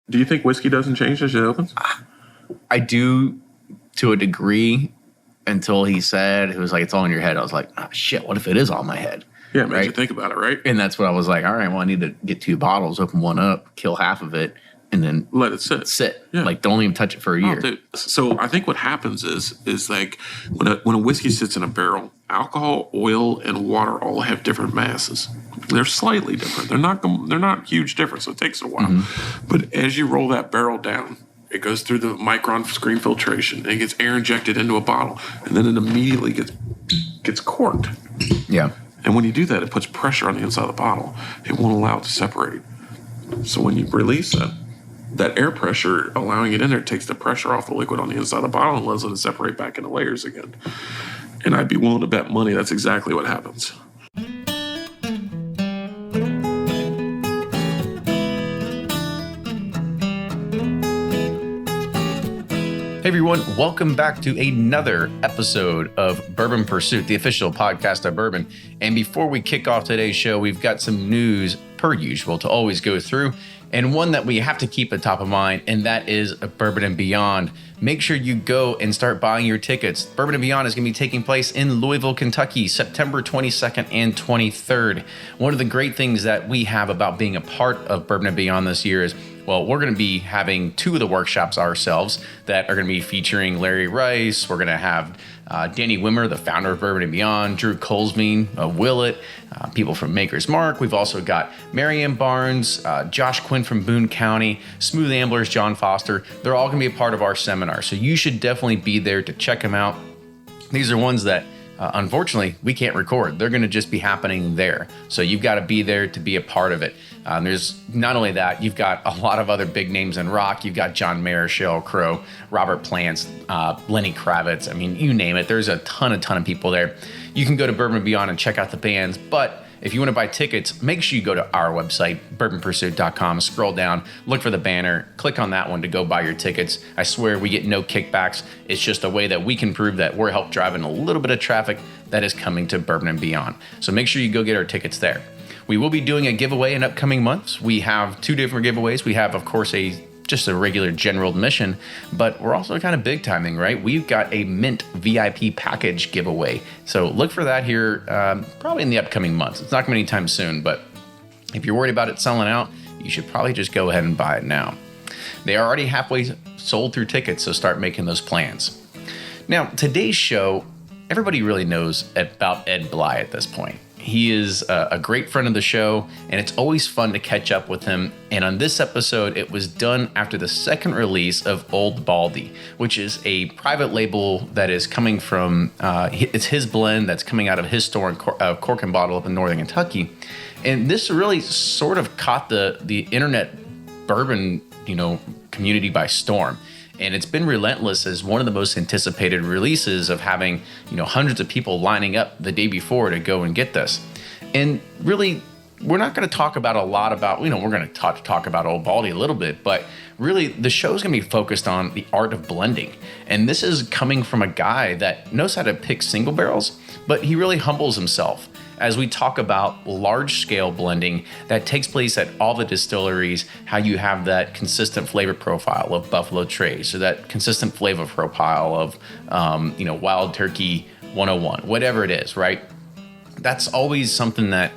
Do you think whiskey doesn't change as it opens? I do to a degree until he said, it was like, it's all in your head. I was like, oh, shit, what if it is all in my head? Yeah, it makes you think about it, right? And that's what I was like, all right, well, I need to get 2 bottles, open one up, kill half of it, and then let it sit. Yeah. Like, don't even touch it for a year. Dude. So I think what happens is like when a whiskey sits in a barrel, alcohol, oil, and water all have different masses. They're slightly different. They're not huge difference. So it takes a while. Mm-hmm. But as you roll that barrel down, it goes through the micron screen filtration and it gets air injected into a bottle, and then it immediately gets corked. Yeah. And when you do that, it puts pressure on the inside of the bottle. It won't allow it to separate. So when you release that air pressure, allowing it in there, takes the pressure off the liquid on the inside of the bottle and allows it to separate back into layers again. And I'd be willing to bet money that's exactly what happens. Hey everyone, welcome back to another episode of Bourbon Pursuit, the official podcast of bourbon. And before we kick off today's show, we've got some news, per usual, to always go through, and one that we have to keep at top of mind, and that is Bourbon and Beyond. Make sure you go and start buying your tickets. Bourbon and Beyond is going to be taking place in Louisville, Kentucky, September 22nd and 23rd. One of the great things that we have about being a part of Bourbon and Beyond this year is, well, we're going to be having 2 of the workshops ourselves that are going to be featuring Larry Rice. We're going to have Danny Wimmer, the founder of Bourbon and Beyond, Drew Colesmean of Willet, people from Maker's Mark. We've also got Marianne Barnes, Josh Quinn from Boone County, Smooth Amblers, John Foster. They're all going to be a part of our seminar. So you should definitely be there to check them out. These are ones that unfortunately we can't record. They're going to just be happening there. So you've got to be there to be a part of it. There's not only that, you've got a lot of other big names in rock. You've got John Mayer, Sheryl Crow, Robert Plant, Lenny Kravitz. I mean, you name it. There's a ton of people there. You can go to Bourbon and Beyond and check out the bands. But if you want to buy tickets, make sure you go to our website, bourbonpursuit.com, scroll down, look for the banner, click on that one to go buy your tickets. I swear we get no kickbacks. It's just a way that we can prove that we're helping driving a little bit of traffic that is coming to Bourbon and Beyond. So make sure you go get our tickets there. We will be doing a giveaway in upcoming months. We have 2 different giveaways. We have, of course, just a regular general admission, but we're also kind of big timing, right? We've got a Mint VIP package giveaway. So look for that here probably in the upcoming months. It's not going to be anytime soon, but if you're worried about it selling out, you should probably just go ahead and buy it now. They are already halfway sold through tickets, so start making those plans. Now, today's show, everybody really knows about Ed Bley at this point. He is a great friend of the show, and it's always fun to catch up with him. And on this episode, it was done after the second release of Old Baldy, which is a private label that is coming from, it's his blend that's coming out of his store in Cork and Bottle up in Northern Kentucky. And this really sort of caught the internet bourbon, community by storm. And it's been relentless as one of the most anticipated releases of having, hundreds of people lining up the day before to go and get this. And really, we're not going to talk about a lot about, we're going to talk about Old Baldy a little bit, but really the show's going to be focused on the art of blending. And this is coming from a guy that knows how to pick single barrels, but he really humbles himself as we talk about large-scale blending that takes place at all the distilleries, how you have that consistent flavor profile of Buffalo Trace, or that consistent flavor profile of, Wild Turkey 101, whatever it is, right? That's always something that,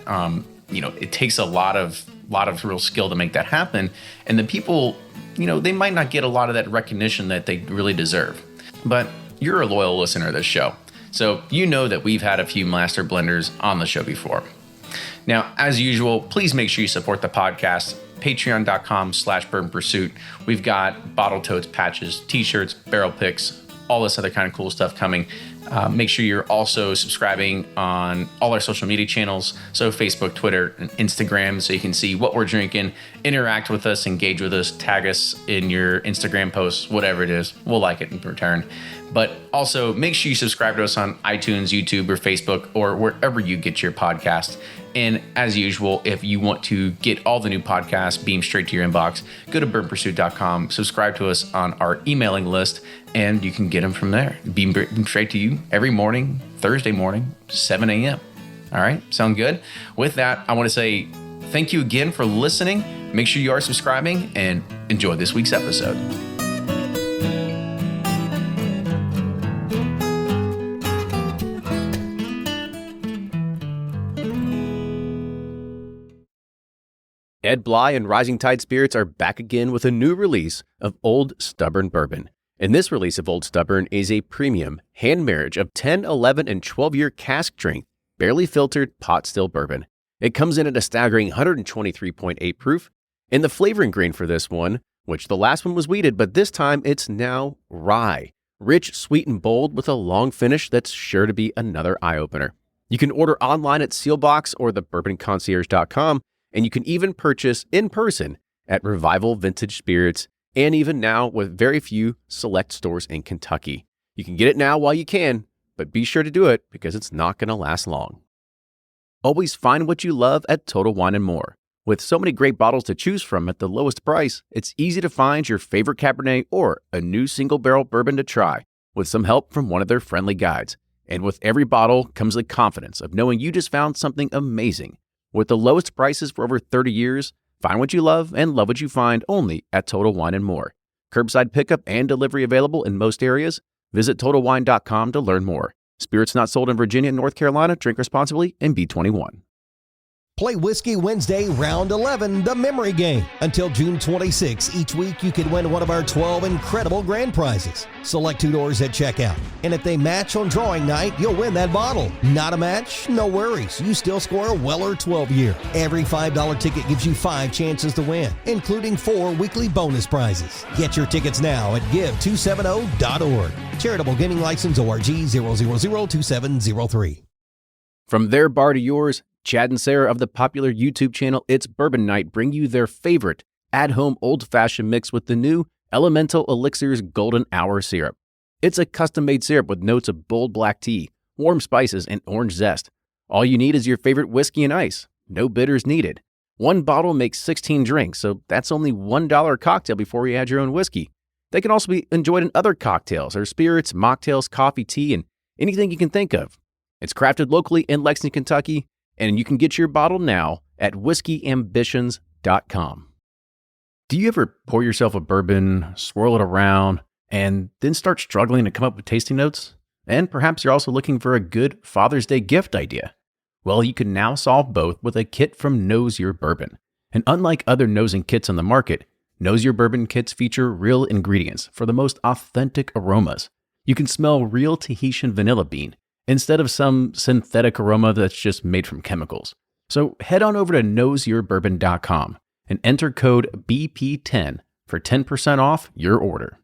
it takes a lot of real skill to make that happen. And the people, they might not get a lot of that recognition that they really deserve. But you're a loyal listener to this show, so you know that we've had a few master blenders on the show before. Now, as usual, please make sure you support the podcast. Patreon.com/Bourbon Pursuit. We've got bottle totes, patches, t-shirts, barrel picks, all this other kind of cool stuff coming. Make sure you're also subscribing on all our social media channels, so Facebook, Twitter, and Instagram, so you can see what we're drinking, interact with us, engage with us, tag us in your Instagram posts, whatever it is. We'll like it in return. But also make sure you subscribe to us on iTunes, YouTube, or Facebook, or wherever you get your podcast. And as usual, if you want to get all the new podcasts beamed straight to your inbox, go to bourbonpursuit.com, subscribe to us on our emailing list, and you can get them from there. Beam straight to you every morning, Thursday morning, 7 a.m. All right, sound good? With that, I want to say thank you again for listening. Make sure you are subscribing and enjoy this week's episode. Ed Bley and Rising Tide Spirits are back again with a new release of Old Stubborn Bourbon. And this release of Old Stubborn is a premium hand marriage of 10, 11, and 12-year cask strength, barely filtered pot still bourbon. It comes in at a staggering 123.8 proof, and the flavoring grain for this one, which the last one was wheated, but this time it's now rye. Rich, sweet, and bold with a long finish that's sure to be another eye-opener. You can order online at Sealbox or thebourbonconcierge.com, and you can even purchase in person at Revival Vintage Spirits, and even now with very few select stores in Kentucky. You can get it now while you can, but be sure to do it because it's not going to last long. Always find what you love at Total Wine & More. With so many great bottles to choose from at the lowest price, it's easy to find your favorite Cabernet or a new single barrel bourbon to try with some help from one of their friendly guides. And with every bottle comes the confidence of knowing you just found something amazing. With the lowest prices for over 30 years, find what you love and love what you find only at Total Wine & More. Curbside pickup and delivery available in most areas. Visit TotalWine.com to learn more. Spirits not sold in Virginia and North Carolina. Drink responsibly and be 21. Play Whiskey Wednesday, Round 11, the memory game. Until June 26, each week you could win one of our 12 incredible grand prizes. Select $2 at checkout. And if they match on drawing night, you'll win that bottle. Not a match? No worries. You still score a Weller 12-year. Every $5 ticket gives you 5 chances to win, including 4 weekly bonus prizes. Get your tickets now at give270.org. Charitable Gaming License ORG 0002703. From their bar to yours, Chad and Sarah of the popular YouTube channel It's Bourbon Night bring you their favorite at-home old-fashioned mix with the new Elemental Elixir's Golden Hour Syrup. It's a custom-made syrup with notes of bold black tea, warm spices, and orange zest. All you need is your favorite whiskey and ice. No bitters needed. One bottle makes 16 drinks, so that's only $1 a cocktail before you add your own whiskey. They can also be enjoyed in other cocktails or spirits, mocktails, coffee, tea, and anything you can think of. It's crafted locally in Lexington, Kentucky, and you can get your bottle now at whiskeyambitions.com. Do you ever pour yourself a bourbon, swirl it around, and then start struggling to come up with tasting notes? And perhaps you're also looking for a good Father's Day gift idea. Well, you can now solve both with a kit from Knows Your Bourbon. And unlike other nosing kits on the market, Knows Your Bourbon kits feature real ingredients for the most authentic aromas. You can smell real Tahitian vanilla bean instead of some synthetic aroma that's just made from chemicals. So head on over to knowsyourbourbon.com and enter code BP10 for 10% off your order.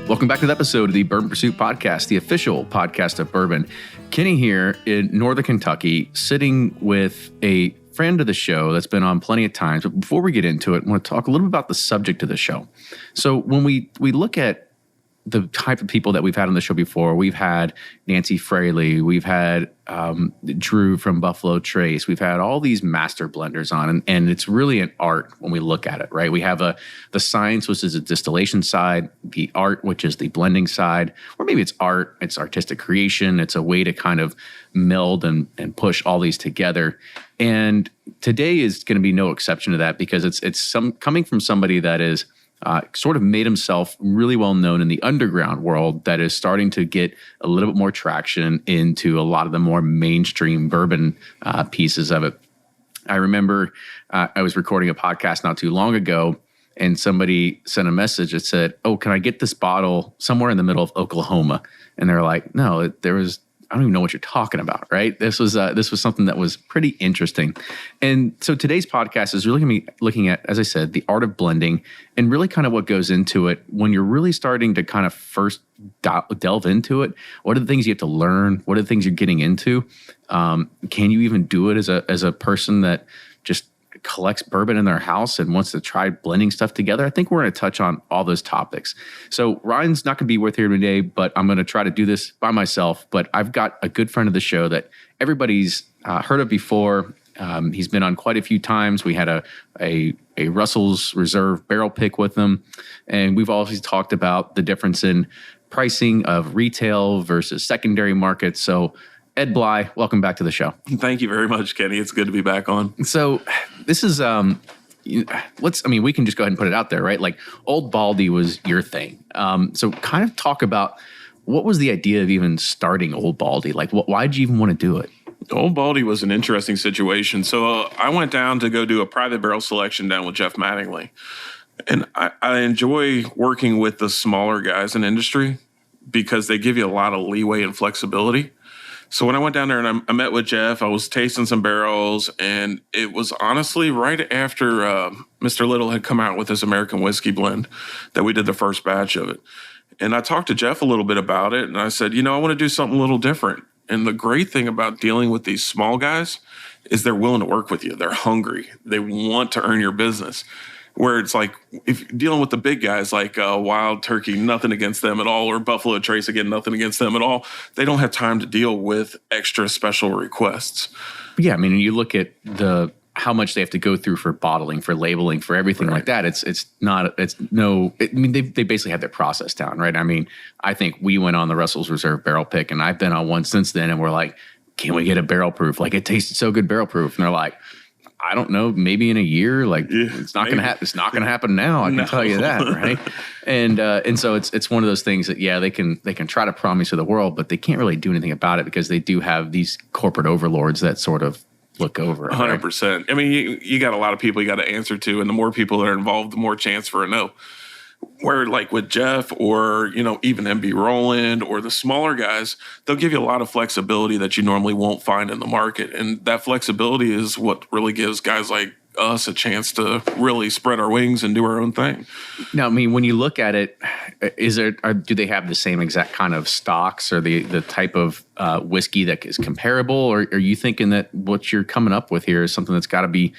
Welcome back to the episode of the Bourbon Pursuit Podcast, the official podcast of bourbon. Kenny here in Northern Kentucky, sitting with a friend of the show that's been on plenty of times. But before we get into it, I want to talk a little bit about the subject of the show. So when we look at the type of people that we've had on the show before, we've had Nancy Fraley, we've had Drew from Buffalo Trace, we've had all these master blenders on, and it's really an art when we look at it, right? We have the science, which is a distillation side, the art, which is the blending side, or maybe it's art, it's artistic creation, it's a way to kind of meld and push all these together. And today is going to be no exception to that, because it's coming from somebody that is sort of made himself really well known in the underground world, that is starting to get a little bit more traction into a lot of the more mainstream bourbon pieces of it. I remember I was recording a podcast not too long ago, and somebody sent a message that said, "Oh, can I get this bottle somewhere in the middle of Oklahoma?" And they're like, "No, I don't even know what you're talking about," right? This was something that was pretty interesting. And so today's podcast is really going to be looking at, as I said, the art of blending and really kind of what goes into it when you're really starting to kind of first delve into it. What are the things you have to learn? What are the things you're getting into? Can you even do it as a person that just collects bourbon in their house and wants to try blending stuff together? I think we're going to touch on all those topics. So Ryan's not going to be with here today, but I'm going to try to do this by myself. But I've got a good friend of the show that everybody's heard of before. He's been on quite a few times. We had a Russell's Reserve barrel pick with him, and we've always talked about the difference in pricing of retail versus secondary markets. So Ed Bley, welcome back to the show. Thank you very much, Kenny. It's good to be back on. So this is, we can just go ahead and put it out there, right? Like Old Baldy was your thing. So kind of talk about what was the idea of even starting Old Baldy? Like why did you even want to do it? Old Baldy was an interesting situation. So I went down to go do a private barrel selection down with Jeff Mattingly. And I enjoy working with the smaller guys in industry because they give you a lot of leeway and flexibility. So when I went down there and I met with Jeff, I was tasting some barrels, and it was honestly right after Mr. Little had come out with his American whiskey blend that we did the first batch of it. And I talked to Jeff a little bit about it, and I said, I want to do something a little different. And the great thing about dealing with these small guys is they're willing to work with you. They're hungry. They want to earn your business. Where it's like, if dealing with the big guys like Wild Turkey, nothing against them at all, or Buffalo Trace, again, nothing against them at all. They don't have time to deal with extra special requests. Yeah, I mean, you look at how much they have to go through for bottling, for labeling, for everything like that. They basically have their process down, right? I mean, I think we went on the Russell's Reserve barrel pick, and I've been on one since then, and we're like, can we get a barrel proof? Like, it tasted so good barrel proof. And they're like, I don't know, maybe in a year, it's not going to happen. It's not going to happen now. I can tell you that. Right. And so it's one of those things that, they can try to promise to the world, but they can't really do anything about it because they do have these corporate overlords that sort of look over it. 100%. I mean, you got a lot of people you got to answer to, and the more people that are involved, the more chance for a no. Where like with Jeff or, even MB Roland or the smaller guys, they'll give you a lot of flexibility that you normally won't find in the market. And that flexibility is what really gives guys like us a chance to really spread our wings and do our own thing. Now, I mean, when you look at it, do they have the same exact kind of stocks or the type of whiskey that is comparable, or are you thinking that what you're coming up with here is something that's got to be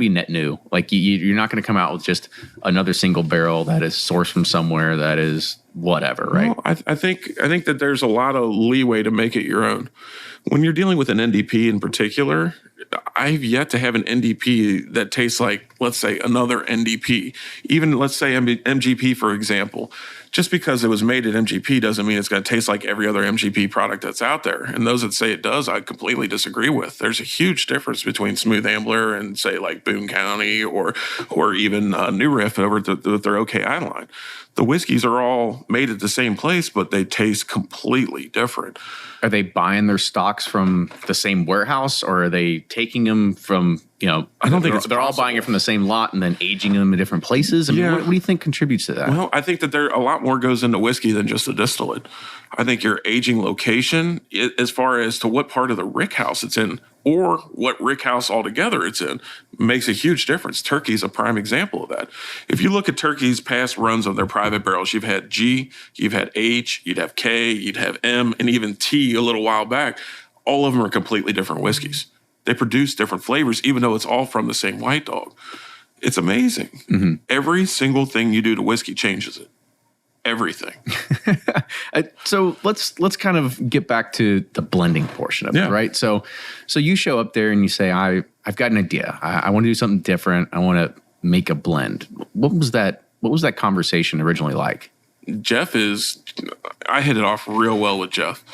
net new? Like you're not going to come out with just another single barrel that is sourced from somewhere that is whatever, right? Well, I think that there's a lot of leeway to make it your own. When you're dealing with an NDP in particular, I've yet to have an NDP that tastes like, let's say, another NDP. Even, let's say, MGP, for example. Just because it was made at MGP doesn't mean it's going to taste like every other MGP product that's out there. And those that say it does, I completely disagree with. There's a huge difference between Smooth Ambler and, say, like Boone County or even New Riff over with their OKI line. The whiskeys are all made at the same place, but they taste completely different. Are they buying their stocks from the same warehouse, or are they taking them from, I don't think they're all buying it from the same lot and then aging them in different places? I mean, what do you think contributes to that? Well, I think that there a lot more goes into whiskey than just the distillate. I think your aging location, as far as to what part of the rick house it's in, or what rick house altogether it's in, makes a huge difference. Turkey's a prime example of that. If you look at Turkey's past runs of their private barrels, you've had G, you've had H, you'd have K, you'd have M, and even T a little while back. All of them are completely different whiskeys. They produce different flavors, even though it's all from the same white dog. It's amazing. Mm-hmm. Every single thing you do to whiskey changes it. Everything. So let's kind of get back to the blending portion of it, right? So you show up there and you say, I've got an idea. I want to do something different. I want to make a blend. What was that conversation originally like? I hit it off real well with Jeff.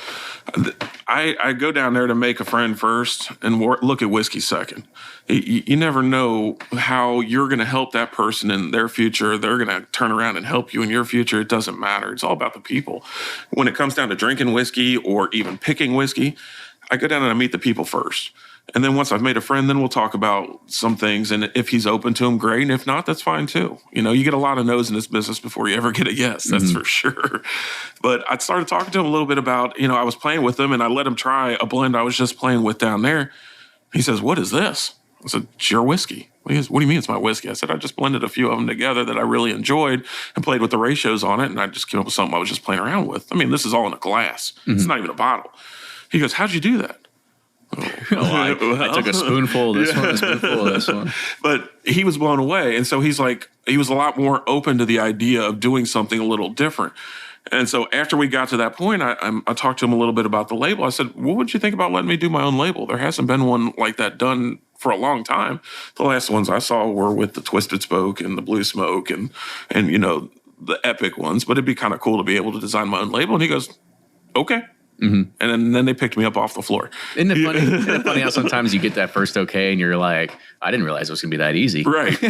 I go down there to make a friend first and look at whiskey second. You never know how you're going to help that person in their future. They're going to turn around and help you in your future. It doesn't matter. It's all about the people. When it comes down to drinking whiskey or even picking whiskey, I go down and I meet the people first. And then once I've made a friend, then we'll talk about some things. And if he's open to them, great. And if not, that's fine too. You get a lot of no's in this business before you ever get a yes. That's for sure. But I started talking to him a little bit about, I was playing with him and I let him try a blend I was just playing with down there. He says, "What is this?" I said, "It's your whiskey." He goes, "What do you mean it's my whiskey?" I said, "I just blended a few of them together that I really enjoyed and played with the ratios on it. And I just came up with something I was just playing around with. I mean, this is all in a glass. It's not even a bottle." He goes, "How'd you do that?" I took a spoonful of this one, a spoonful of this one. But he was blown away. And so he was a lot more open to the idea of doing something a little different. And so after we got to that point, I talked to him a little bit about the label. I said, "What would you think about letting me do my own label? There hasn't been one like that done for a long time. The last ones I saw were with the Twisted Spoke and the Blue Smoke and the epic ones. But it'd be kind of cool to be able to design my own label." And he goes, "Okay." And then they picked me up off the floor. Isn't it funny? Isn't it funny how sometimes you get that first okay and you're like, I didn't realize it was going to be that easy. Right.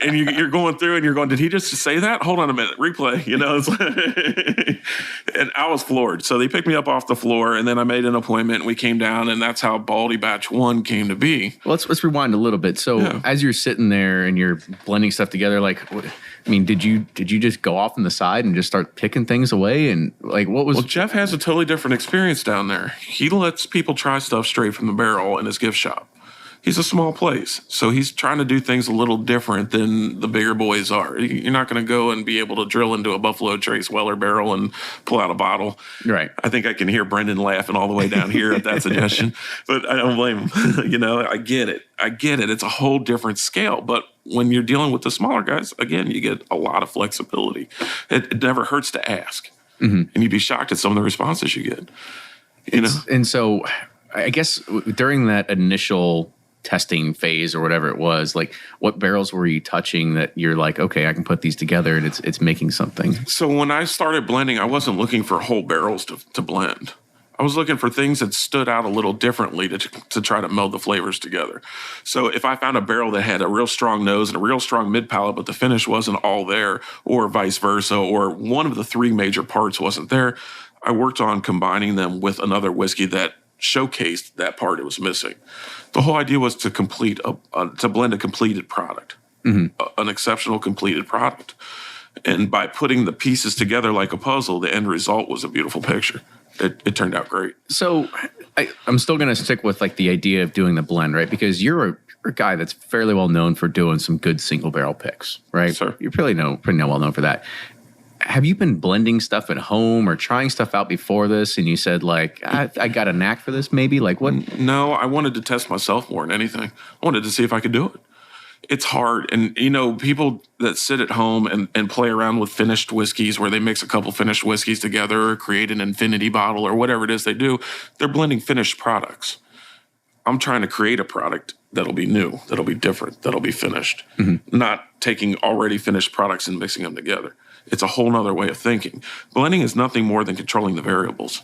And you're going through and you're going, did he just say that? Hold on a minute. Replay. It's like, and I was floored. So they picked me up off the floor, and then I made an appointment, and we came down, and that's how Baldy Batch 1 came to be. Well, let's rewind a little bit. So as you're sitting there and you're blending stuff together, like, did you just go off on the side and just start picking things away? And like, what was... Well, Jeff has a totally different experience down there. He lets people try stuff straight from the barrel in his gift shop. He's a small place, so he's trying to do things a little different than the bigger boys are. You're not going to go and be able to drill into a Buffalo Trace Weller barrel and pull out a bottle. Right. I think I can hear Brendan laughing all the way down here at that suggestion, but I don't blame him. I get it. It's a whole different scale, but when you're dealing with the smaller guys, again, you get a lot of flexibility. It never hurts to ask, and you'd be shocked at some of the responses you get. And so I guess during that initial testing phase or whatever it was, like, what barrels were you touching that you're like, okay, I can put these together and it's making something? So when I started blending, I wasn't looking for whole barrels to blend. I was looking for things that stood out a little differently to try to meld the flavors together. So if I found a barrel that had a real strong nose and a real strong mid palate, but the finish wasn't all there, or vice versa, or one of the three major parts wasn't there, I worked on combining them with another whiskey that showcased that part it was missing. The whole idea was to to blend a completed product, an exceptional completed product. And by putting the pieces together like a puzzle, the end result was a beautiful picture. It turned out great. So I'm still going to stick with like the idea of doing the blend, right? Because you're a guy that's fairly well known for doing some good single barrel picks, right? Yes, sir. You're pretty well known for that. Have you been blending stuff at home or trying stuff out before this? And you said, like, I got a knack for this, maybe? Like, what? No, I wanted to test myself more than anything. I wanted to see if I could do it. It's hard. And, people that sit at home and play around with finished whiskeys where they mix a couple finished whiskeys together or create an infinity bottle or whatever it is they do, they're blending finished products. I'm trying to create a product that'll be new, that'll be different, that'll be finished, not taking already finished products and mixing them together. It's a whole nother way of thinking. Blending is nothing more than controlling the variables.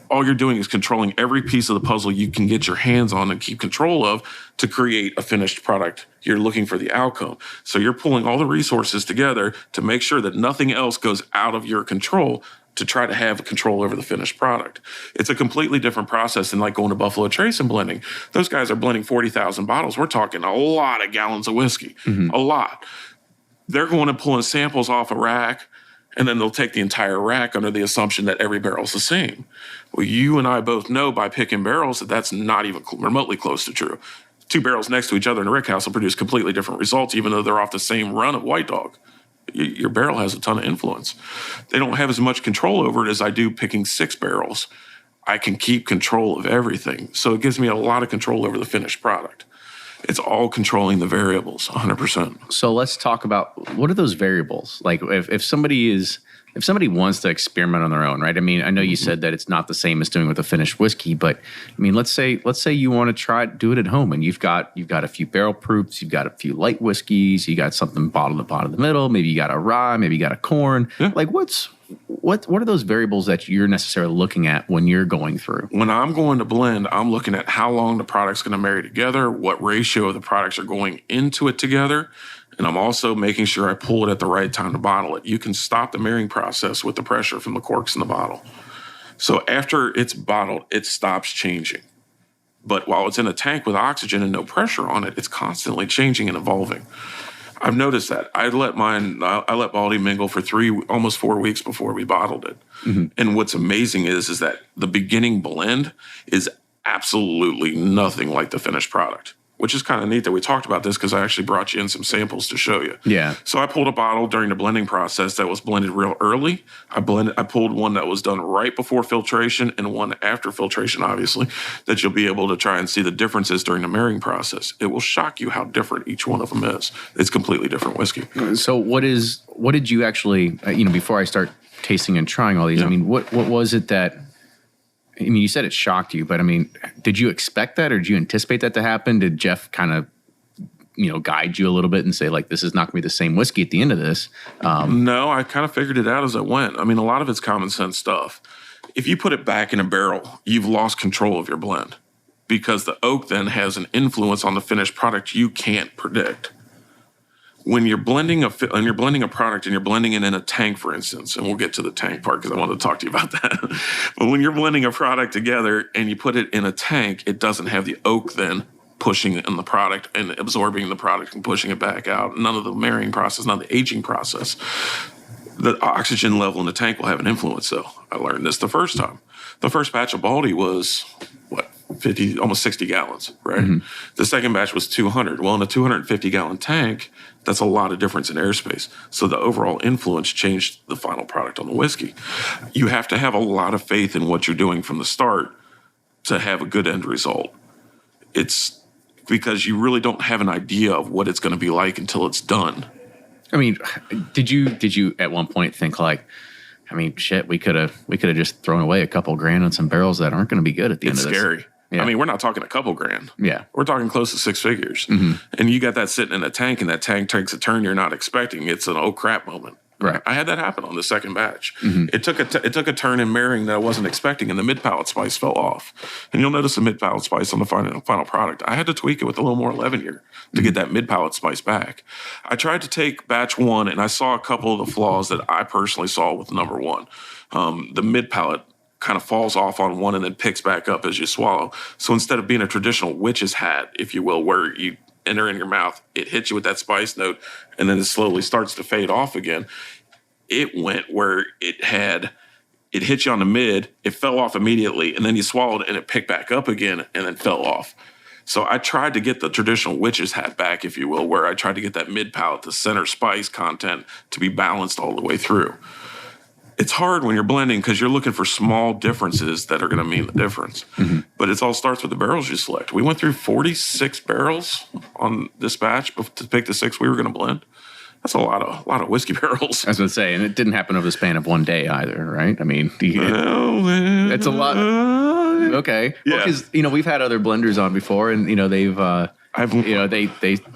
All you're doing is controlling every piece of the puzzle you can get your hands on and keep control of to create a finished product. You're looking for the outcome. So you're pulling all the resources together to make sure that nothing else goes out of your control to try to have control over the finished product. It's a completely different process than like going to Buffalo Trace and blending. Those guys are blending 40,000 bottles. We're talking a lot of gallons of whiskey, a lot. They're going and pulling samples off a rack, and then they'll take the entire rack under the assumption that every barrel's the same. Well, you and I both know by picking barrels that that's not even remotely close to true. Two barrels next to each other in a rick house will produce completely different results, even though they're off the same run of White Dog. Your barrel has a ton of influence. They don't have as much control over it as I do picking 6 barrels. I can keep control of everything. So it gives me a lot of control over the finished product. It's all controlling the variables, 100%. So let's talk about, what are those variables? Like if somebody wants to experiment on their own, right? I mean, I know you said that it's not the same as doing with a finished whiskey, but I mean, let's say you want to do it at home, and you've got a few barrel proofs, you've got a few light whiskeys, you got something bottled at the bottom of the middle, maybe you got a rye, maybe you got a corn. Yeah. Like what are those variables that you're necessarily looking at when you're going through? When I'm going to blend, I'm looking at how long the product's going to marry together, what ratio of the products are going into it together, and I'm also making sure I pull it at the right time to bottle it. You can stop the marrying process with the pressure from the corks in the bottle. So after it's bottled, it stops changing. But while it's in a tank with oxygen and no pressure on it, it's constantly changing and evolving. I've noticed that. I let Baldy mingle for almost 4 weeks before we bottled it. And what's amazing is that the beginning blend is absolutely nothing like the finished product, which is kind of neat that we talked about this because I actually brought you in some samples to show you. Yeah. So I pulled a bottle during the blending process that was blended real early. I pulled one that was done right before filtration and one after filtration, obviously, that you'll be able to try and see the differences during the marrying process. It will shock you how different each one of them is. It's completely different whiskey. So what did you actually, before I start tasting and trying all these, I mean, what was it that, I mean, you said it shocked you, but I mean, did you expect that or did you anticipate that to happen? Did Jeff kind of, guide you a little bit and say, like, this is not going to be the same whiskey at the end of this? No, I kind of figured it out as I went. I mean, a lot of it's common sense stuff. If you put it back in a barrel, you've lost control of your blend because the oak then has an influence on the finished product you can't predict. When you're blending a product and you're blending it in a tank, for instance, and we'll get to the tank part because I wanted to talk to you about that. But when you're blending a product together and you put it in a tank, it doesn't have the oak then pushing in the product and absorbing the product and pushing it back out. None of the marrying process, none of the aging process. The oxygen level in the tank will have an influence, though. I learned this the first time. The first batch of Baldy was, 50, almost 60 gallons, right? Mm-hmm. The second batch was 200. Well, in a 250-gallon tank, that's a lot of difference in airspace. So the overall influence changed the final product on the whiskey. You have to have a lot of faith in what you're doing from the start to have a good end result. It's because you really don't have an idea of what it's going to be like until it's done. I mean, did you at one point think like, I mean, shit, we could have just thrown away a couple grand on some barrels that aren't going to be good at the end of this? It's scary. Yeah. I mean, we're not talking a couple grand. Yeah. We're talking close to six figures. Mm-hmm. And you got that sitting in a tank, and that tank takes a turn you're not expecting. It's an oh crap moment. Right. I had that happen on the second batch. Mm-hmm. It took a turn in marrying that I wasn't expecting, and the mid-palate spice fell off. And you'll notice the mid-palate spice on the final product. I had to tweak it with a little more 11 year to get that mid-palate spice back. I tried to take batch one, and I saw a couple of the flaws that I personally saw with number one. The mid-palate kind of falls off on one and then picks back up as you swallow. So instead of being a traditional witch's hat, if you will, where you enter in your mouth, it hits you with that spice note, and then it slowly starts to fade off again. It went where it hit you on the mid, it fell off immediately, and then you swallowed and it picked back up again and then fell off. So I tried to get the traditional witch's hat back, if you will, where I tried to get that mid palate, the center spice content to be balanced all the way through. It's hard when you're blending because you're looking for small differences that are going to mean the difference. Mm-hmm. But it all starts with the barrels you select. We went through 46 barrels on this batch to pick the 6 we were going to blend. That's a lot of whiskey barrels. I was going to say, and it didn't happen over the span of one day either, right? I mean, it's a lot. Okay. Yeah. Because, we've had other blenders on before, and, they've...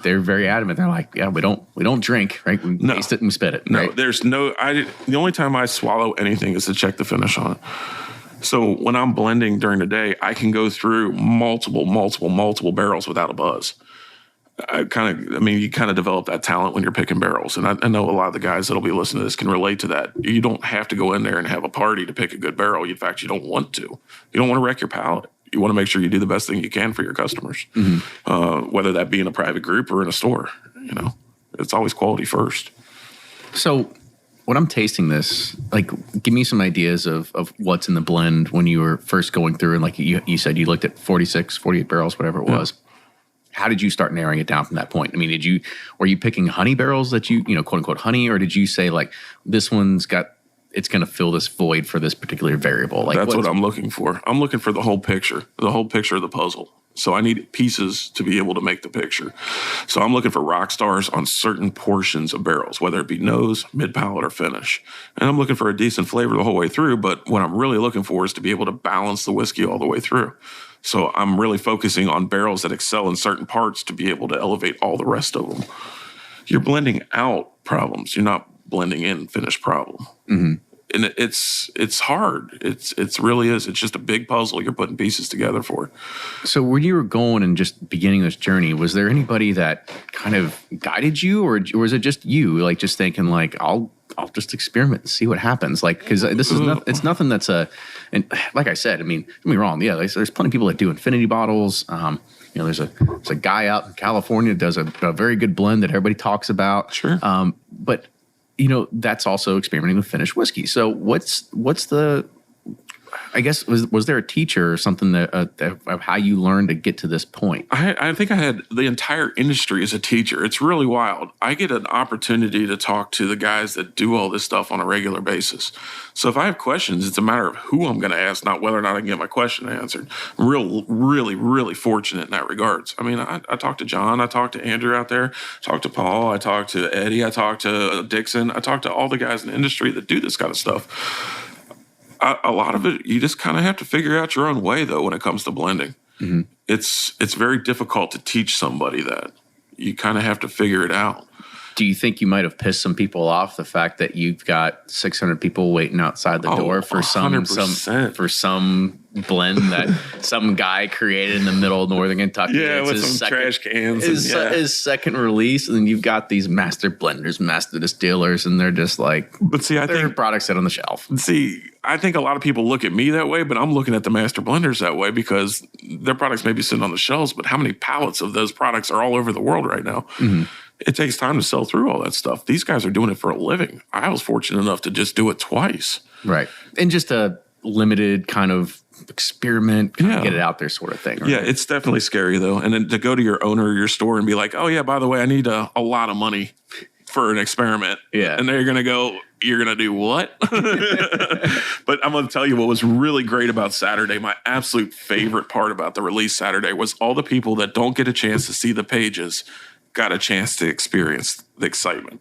they're very adamant. They're like, yeah, we don't drink, right? We taste it and spit it. Right? No, the only time I swallow anything is to check the finish on it. So when I'm blending during the day, I can go through multiple barrels without a buzz. You kind of develop that talent when you're picking barrels. And I know a lot of the guys that'll be listening to this can relate to that. You don't have to go in there and have a party to pick a good barrel. In fact, you don't want to. You don't want to wreck your palate. You want to make sure you do the best thing you can for your customers, whether that be in a private group or in a store. It's always quality first. So when I'm tasting this, like, give me some ideas of what's in the blend when you were first going through. And like you said, you looked at 46, 48 barrels, whatever it was. How did you start narrowing it down from that point? I mean, were you picking honey barrels that quote unquote honey, or did you say like this one's it's going to fill this void for this particular variable? Like, that's what I'm looking for. I'm looking for the whole picture of the puzzle. So I need pieces to be able to make the picture. So I'm looking for rock stars on certain portions of barrels, whether it be nose, mid-palate, or finish. And I'm looking for a decent flavor the whole way through, but what I'm really looking for is to be able to balance the whiskey all the way through. So I'm really focusing on barrels that excel in certain parts to be able to elevate all the rest of them. You're blending out problems. You're not blending in finished problem. Mm-hmm. And it's hard. It really is. It's just a big puzzle you're putting pieces together for. So when you were going and just beginning this journey, was there anybody that kind of guided you, or was it just you, like, just thinking like, I'll just experiment and see what happens? Like, because this is it's nothing that's and like I said, I mean, don't get me wrong. Yeah, there's plenty of people that do infinity bottles. There's a guy out in California that does a very good blend that everybody talks about. Sure. But that's also experimenting with finished whiskey. So what's the, I guess, was there a teacher or something that of how you learned to get to this point? I think I had the entire industry as a teacher. It's really wild. I get an opportunity to talk to the guys that do all this stuff on a regular basis. So if I have questions, it's a matter of who I'm going to ask, not whether or not I can get my question answered. I'm really, really fortunate in that regards. I mean, I talked to John, I talked to Andrew out there, talked to Paul, I talked to Eddie, I talked to Dixon, I talked to all the guys in the industry that do this kind of stuff. A lot of it, you just kind of have to figure out your own way, though, when it comes to blending. Mm-hmm. It's very difficult to teach somebody that. You kind of have to figure it out. Do you think you might have pissed some people off, the fact that you've got 600 people waiting outside the door for some 100%. blend that some guy created in the middle of northern Kentucky? Yeah, with some trash cans. His second release, and then you've got these master blenders, master distillers, and they're just like, but see, I think products sit on the shelf. See, I think a lot of people look at me that way, but I'm looking at the master blenders that way because their products may be sitting on the shelves, but how many pallets of those products are all over the world right now? Mm-hmm. It takes time to sell through all that stuff. These guys are doing it for a living. I was fortunate enough to just do it twice. Right. And just a limited kind of experiment, get it out there sort of thing. Right? Yeah, it's definitely scary though. And then to go to your owner of your store and be like, oh yeah, by the way, I need a lot of money for an experiment. Yeah. And they're going to go, you're going to do what? But I'm going to tell you what was really great about Saturday. My absolute favorite part about the release Saturday was all the people that don't get a chance to see the pages got a chance to experience the excitement.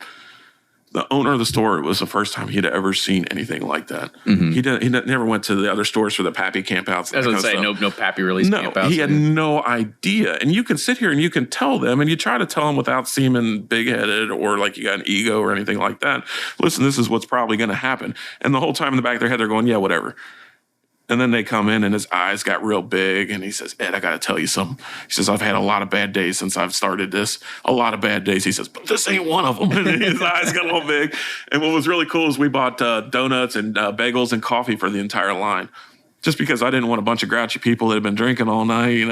The owner of the store, it was the first time he'd ever seen anything like that. Mm-hmm. He never went to the other stores for the Pappy campouts. I was going to say, no Pappy release campouts. He had no idea. And you can sit here and you can tell them, and you try to tell them without seeming big-headed or like you got an ego or anything like that. Listen, this is what's probably going to happen. And the whole time in the back of their head, they're going, yeah, whatever. And then they come in and his eyes got real big and he says, Ed, I got to tell you something. He says, I've had a lot of bad days since I've started this. A lot of bad days. He says, but this ain't one of them. And his eyes got all big. And what was really cool is we bought donuts and bagels and coffee for the entire line. Just because I didn't want a bunch of grouchy people that had been drinking all night, in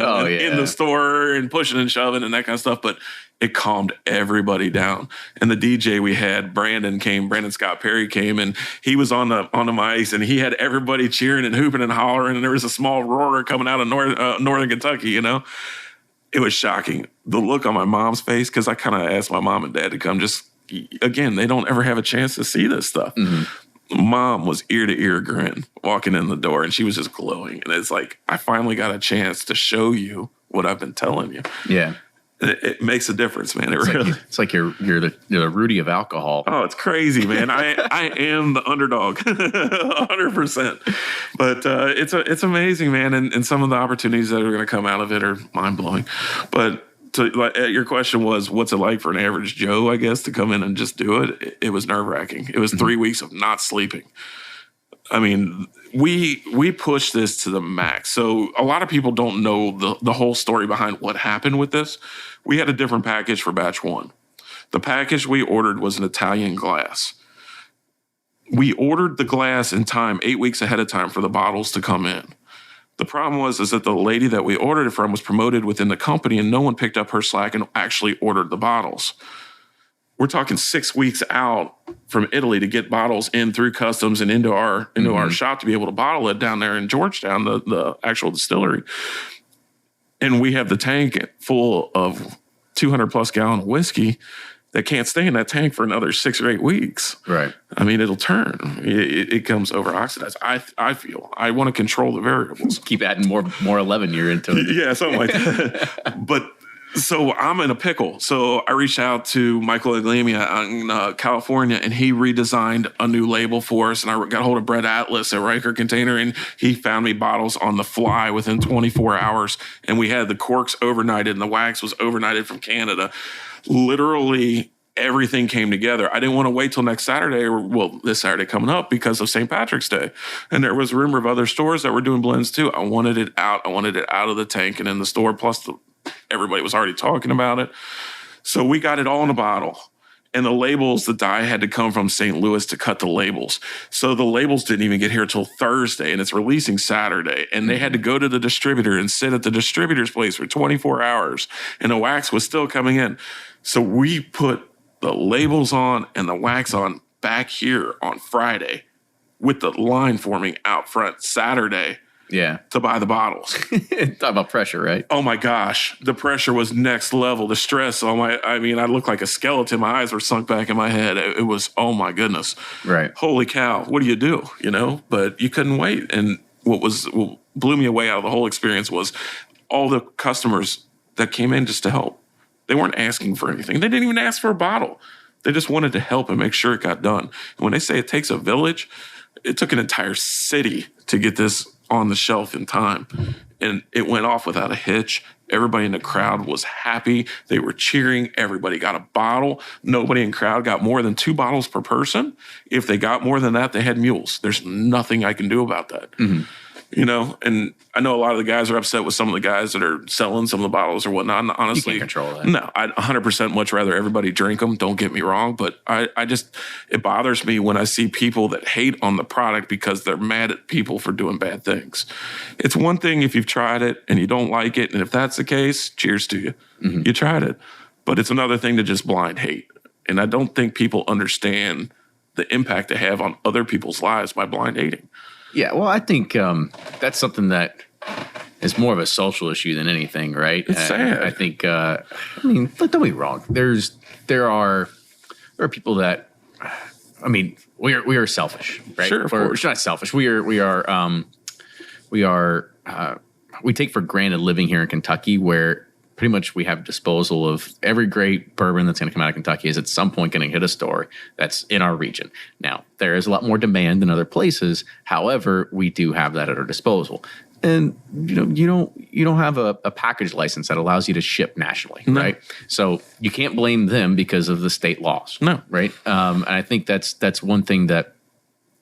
the store and pushing and shoving and that kind of stuff. But it calmed everybody down. And the DJ we had, Brandon Scott Perry came, and he was on the mics, and he had everybody cheering and hooping and hollering, and there was a small roar coming out of northern Kentucky, It was shocking. The look on my mom's face, because I kind of asked my mom and dad to come. Just, again, they don't ever have a chance to see this stuff. Mm-hmm. Mom was ear to ear grin walking in the door, and she was just glowing. And it's like, I finally got a chance to show you what I've been telling you. Yeah. It makes a difference, man. It's like you're the Rudy of alcohol. Oh, it's crazy, man. I am the underdog, 100%. But it's amazing, man. And some of the opportunities that are going to come out of it are mind blowing. But your question was, what's it like for an average Joe, I guess, to come in and just do it? It was nerve wracking. It was 3 weeks of not sleeping. I mean, we pushed this to the max. So a lot of people don't know the whole story behind what happened with this. We had a different package for batch one. The package we ordered was an Italian glass. We ordered the glass in time, 8 weeks ahead of time, for the bottles to come in. The problem was that the lady that we ordered it from was promoted within the company, and no one picked up her slack and actually ordered the bottles. We're talking 6 weeks out from Italy to get bottles in through customs and into our shop to be able to bottle it down there in Georgetown, the actual distillery. And we have the tank full of 200 plus gallon of whiskey that can't stay in that tank for another 6 or 8 weeks. Right. I mean, it'll turn. It comes over oxidized. I feel I want to control the variables. Keep adding more 11-year into it. Yeah, something like that. But so I'm in a pickle. So I reached out to Michael Aglamia in California, and he redesigned a new label for us. And I got a hold of Brett Atlas at Riker Container, and he found me bottles on the fly within 24 hours. And we had the corks overnighted, and the wax was overnighted from Canada. Literally everything came together. I didn't want to wait till next Saturday, this Saturday coming up, because of St. Patrick's Day. And there was a rumor of other stores that were doing blends too. I wanted it out. I wanted it out of the tank and in the store. Plus, everybody was already talking about it. So we got it all in a bottle. And the labels, the dye had to come from St. Louis to cut the labels. So the labels didn't even get here till Thursday, and it's releasing Saturday. And they had to go to the distributor and sit at the distributor's place for 24 hours. And the wax was still coming in. So we put the labels on and the wax on back here on Friday with the line forming out front Saturday. Yeah. To buy the bottles. Talk about pressure, right? Oh my gosh. The pressure was next level. The stress I looked like a skeleton. My eyes were sunk back in my head. It was, oh my goodness. Right. Holy cow. What do you do? But you couldn't wait. And what blew me away out of the whole experience was all the customers that came in just to help. They weren't asking for anything. They didn't even ask for a bottle. They just wanted to help and make sure it got done. And when they say it takes a village, it took an entire city to get this on the shelf in time. And it went off without a hitch. Everybody in the crowd was happy. They were cheering. Everybody got a bottle. Nobody in the crowd got more than 2 bottles per person. If they got more than that, they had mules. There's nothing I can do about that. Mm-hmm. You know, and I know a lot of the guys are upset with some of the guys that are selling some of the bottles or whatnot. And honestly, you can't control that. No, I'd 100% much rather everybody drink them. Don't get me wrong. But I just, it bothers me when I see people that hate on the product because they're mad at people for doing bad things. It's one thing if you've tried it and you don't like it. And if that's the case, cheers to you. Mm-hmm. You tried it. But it's another thing to just blind hate. And I don't think people understand the impact they have on other people's lives by blind hating. Yeah, well, I think that's something that is more of a social issue than anything, right? It's sad. I think, I mean, don't get me wrong. There are people that, I mean, we are selfish, right? Sure, of course. We're not selfish. We take for granted living here in Kentucky, where pretty much we have disposal of every great bourbon that's going to come out of Kentucky is at some point going to hit a store that's in our region. Now, there is a lot more demand than other places. However, we do have that at our disposal. And you don't have a package license that allows you to ship nationally, right? So you can't blame them because of the state laws. No. Right? And I think that's one thing that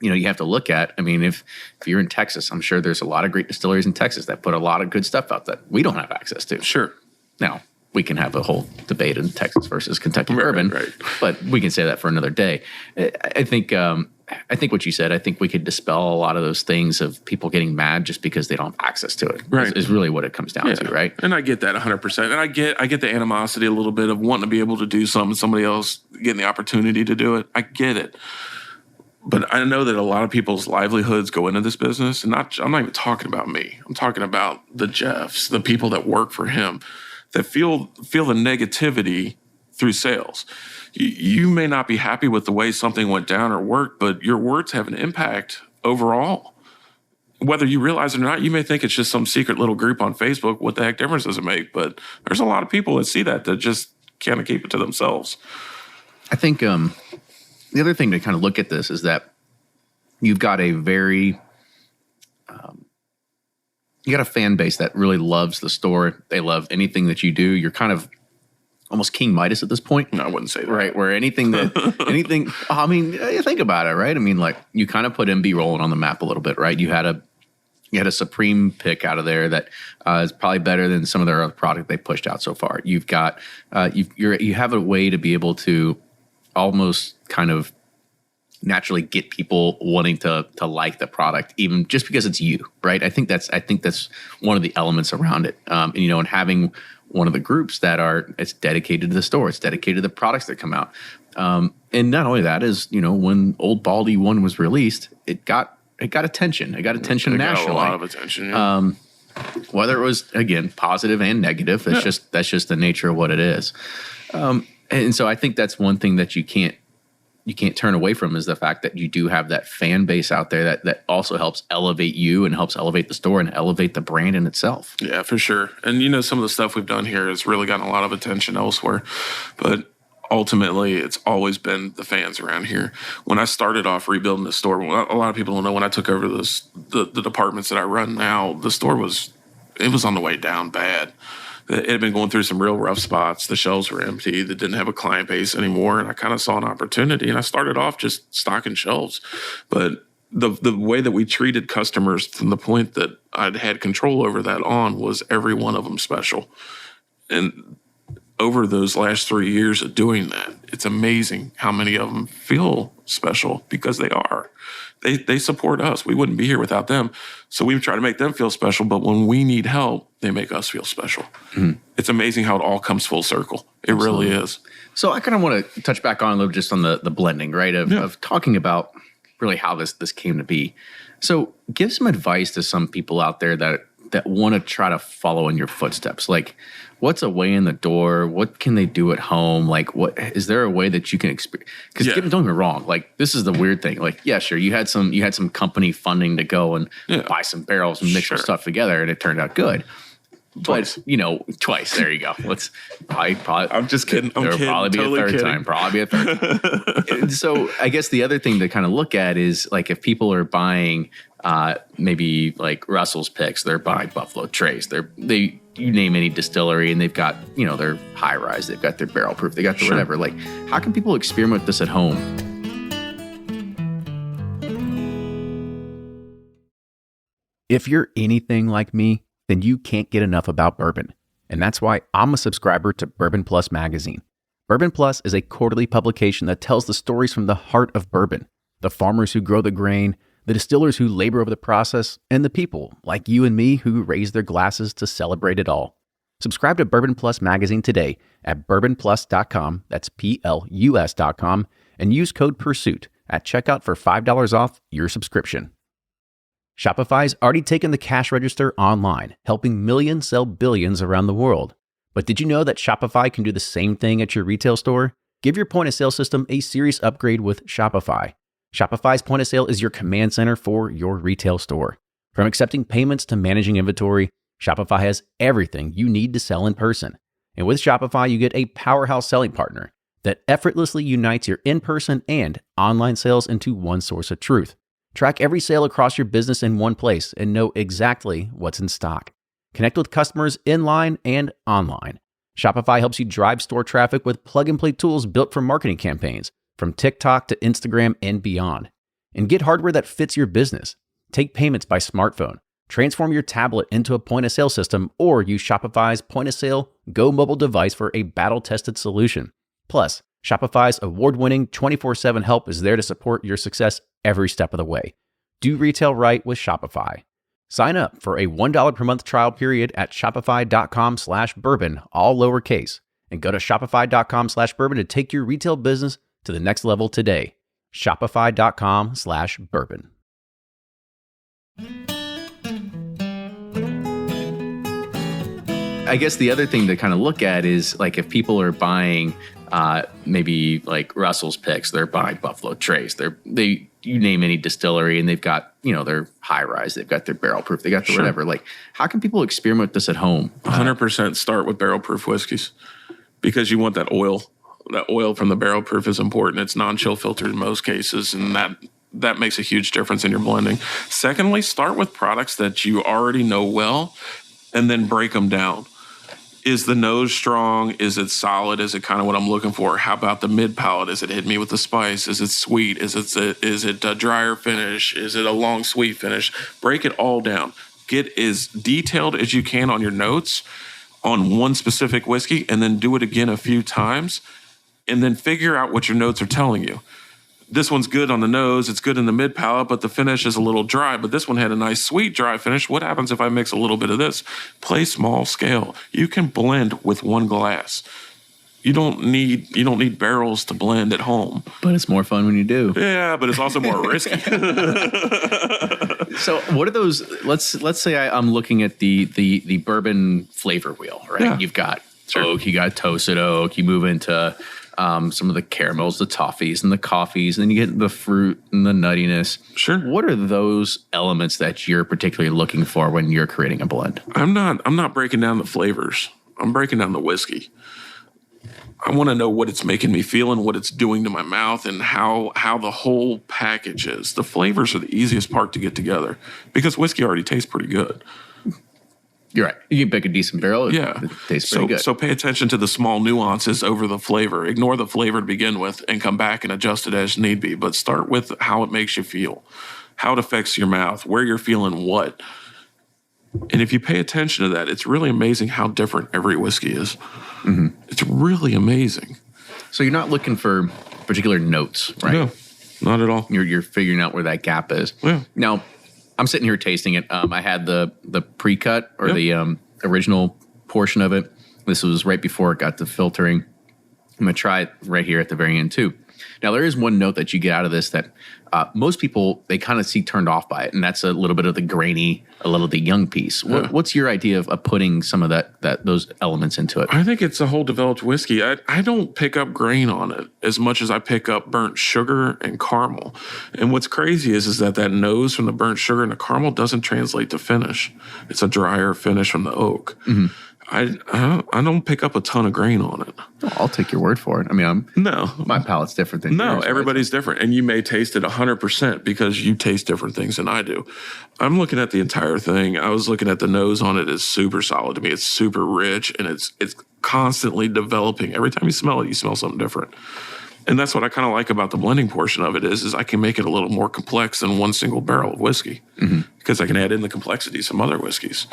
you have to look at. I mean, if you're in Texas, I'm sure there's a lot of great distilleries in Texas that put a lot of good stuff out that we don't have access to. Sure. Now, we can have a whole debate in Texas versus Kentucky bourbon, right. But we can say that for another day. I think what you said, I think we could dispel a lot of those things of people getting mad just because they don't have access to it. Right. Is really what it comes down to, right? And I get that 100%. And I get the animosity a little bit of wanting to be able to do something, somebody else getting the opportunity to do it. I get it. But I know that a lot of people's livelihoods go into this business. And I'm not even talking about me. I'm talking about the Jeffs, the people that work for him, that feel the negativity through sales. You may not be happy with the way something went down or worked, but your words have an impact overall. Whether you realize it or not, you may think it's just some secret little group on Facebook. What the heck difference does it make? But there's a lot of people that see that just kind of keep it to themselves. I think the other thing to kind of look at this is that you've got a very you got a fan base that really loves the store. They love anything that you do. You're kind of almost King Midas at this point. No, I wouldn't say that. Right, where anything, I mean, you think about it, right? I mean, like, you kind of put MB rolling on the map a little bit, right? You had a Supreme pick out of there that is probably better than some of their other product they pushed out so far. You've got, you have a way to be able to almost kind of naturally get people wanting to like the product, even just because it's you, right? I think that's one of the elements around it. And having one of the groups it's dedicated to the store, it's dedicated to the products that come out. And not only that is, when Old Baldy 1 was released, it got attention. It got attention nationally. Got a lot of attention. Yeah. Whether it was, again, positive and negative, that's just the nature of what it is. And so I think that's one thing that you can't turn away from, is the fact that you do have that fan base out there that also helps elevate you and helps elevate the store and elevate the brand in itself. Yeah, for sure. And some of the stuff we've done here has really gotten a lot of attention elsewhere, but ultimately it's always been the fans around here. When I started off rebuilding the store, a lot of people don't know, when I took over the departments that I run now, the store was on the way down bad. It had been going through some real rough spots. The shelves were empty. They didn't have a client base anymore. And I kind of saw an opportunity, and I started off just stocking shelves. But the way that we treated customers, from the point that I'd had control over that on, was every one of them special. And over those last 3 years of doing that, it's amazing how many of them feel special, because they are. They support us. We wouldn't be here without them. So we try to make them feel special, but when we need help, they make us feel special. Mm-hmm. It's amazing how it all comes full circle. It Absolutely. Really is. So I kind of want to touch back on a little just on the blending, right? Of talking about really how this came to be. So give some advice to some people out there that want to try to follow in your footsteps. Like, what's a way in the door? What can they do at home? Like, what is there a way that you can experience? Because don't get me wrong, like, this is the weird thing. Like, yeah, sure, you had some company funding to go and buy some barrels and mix some stuff together, and it turned out good. Twice. But, twice. There you go. Let's probably. I'm just kidding. There'll probably be totally a third time. Probably be a third. So I guess the other thing to kind of look at is, like, if people are buying maybe like Russell's Picks. They're buying Buffalo Trace. You name any distillery, and they've got their high rise. They've got their barrel proof. They got the whatever. Like, how can people experiment with this at home? If you're anything like me, then you can't get enough about bourbon. And that's why I'm a subscriber to Bourbon Plus magazine. Bourbon Plus is a quarterly publication that tells the stories from the heart of bourbon, the farmers who grow the grain, the distillers who labor over the process, and the people like you and me who raise their glasses to celebrate it all. Subscribe to Bourbon Plus magazine today at bourbonplus.com, that's PLUS.com, and use code PURSUIT at checkout for $5 off your subscription. Shopify's already taken the cash register online, helping millions sell billions around the world. But did you know that Shopify can do the same thing at your retail store? Give your point of sale system a serious upgrade with Shopify. Shopify's point of sale is your command center for your retail store. From accepting payments to managing inventory, Shopify has everything you need to sell in person. And with Shopify, you get a powerhouse selling partner that effortlessly unites your in-person and online sales into one source of truth. Track every sale across your business in one place and know exactly what's in stock. Connect with customers in-line and online. Shopify helps you drive store traffic with plug-and-play tools built for marketing campaigns, from TikTok to Instagram and beyond. And get hardware that fits your business. Take payments by smartphone. Transform your tablet into a point-of-sale system, or use Shopify's point-of-sale Go mobile device for a battle-tested solution. Plus, Shopify's award-winning 24/7 help is there to support your success every step of the way. Do retail right with Shopify. Sign up for a $1 per month trial period at shopify.com/bourbon, all lowercase, and go to shopify.com/bourbon to take your retail business to the next level today. Shopify.com/bourbon. I guess the other thing to kind of look at is like if people are buying maybe like Russell's Picks, they're buying Buffalo Trace. You name any distillery, and they've got their high rise. They've got their barrel proof. They got the whatever. Like, how can people experiment with this at home? 100% start with barrel proof whiskeys, because you want that oil. That oil from the barrel proof is important. It's non-chill filtered in most cases, and that makes a huge difference in your blending. Secondly, start with products that you already know well, and then break them down. Is the nose strong? Is it solid? Is it kind of what I'm looking for? How about the mid palate? Is it hitting me with the spice? Is it sweet? Is it a drier finish? Is it a long sweet finish? Break it all down. Get as detailed as you can on your notes on one specific whiskey, and then do it again a few times, and then figure out what your notes are telling you. This one's good on the nose, it's good in the mid palate, but the finish is a little dry. But this one had a nice sweet dry finish. What happens if I mix a little bit of this? Play small scale. You can blend with one glass. You don't need barrels to blend at home. But it's more fun when you do. Yeah, but it's also more risky. So what are those? Let's say I'm looking at the bourbon flavor wheel, right? Yeah. You've got oak, you got toasted oak, you move into some of the caramels, the toffees, and the coffees, and then you get the fruit and the nuttiness. Sure. What are those elements that you're particularly looking for when you're creating a blend? I'm not breaking down the flavors. I'm breaking down the whiskey. I want to know what it's making me feel and what it's doing to my mouth, and how the whole package is. The flavors are the easiest part to get together, because whiskey already tastes pretty good. You're right. You can pick a decent barrel. Yeah. It tastes pretty good. So pay attention to the small nuances over the flavor. Ignore the flavor to begin with and come back and adjust it as need be. But start with how it makes you feel, how it affects your mouth, where you're feeling what. And if you pay attention to that, it's really amazing how different every whiskey is. Mm-hmm. It's really amazing. So you're not looking for particular notes, right? No, not at all. You're figuring out where that gap is. Yeah. Now, I'm sitting here tasting it. I had the pre-cut or the original portion of it. This was right before it got to filtering. I'm going to try it right here at the very end too. Now, there is one note that you get out of this that most people, they kind of see turned off by it, and that's a little bit of the grainy, a little of the young piece. What's your idea of putting some of those elements into it? I think it's a whole developed whiskey. I don't pick up grain on it as much as I pick up burnt sugar and caramel. And what's crazy is that nose from the burnt sugar and the caramel doesn't translate to finish. It's a drier finish from the oak. Mm-hmm. I don't pick up a ton of grain on it. I'll take your word for it. I mean, No. my palate's different than No, yours. everybody's different. And you may taste it 100% because you taste different things than I do. I'm looking at the entire thing. I was looking at the nose on it. It's super solid to me. It's super rich, and it's constantly developing. Every time you smell it, you smell something different. And that's what I kind of like about the blending portion of it is I can make it a little more complex than one single barrel of whiskey because I can add in the complexities from other whiskeys.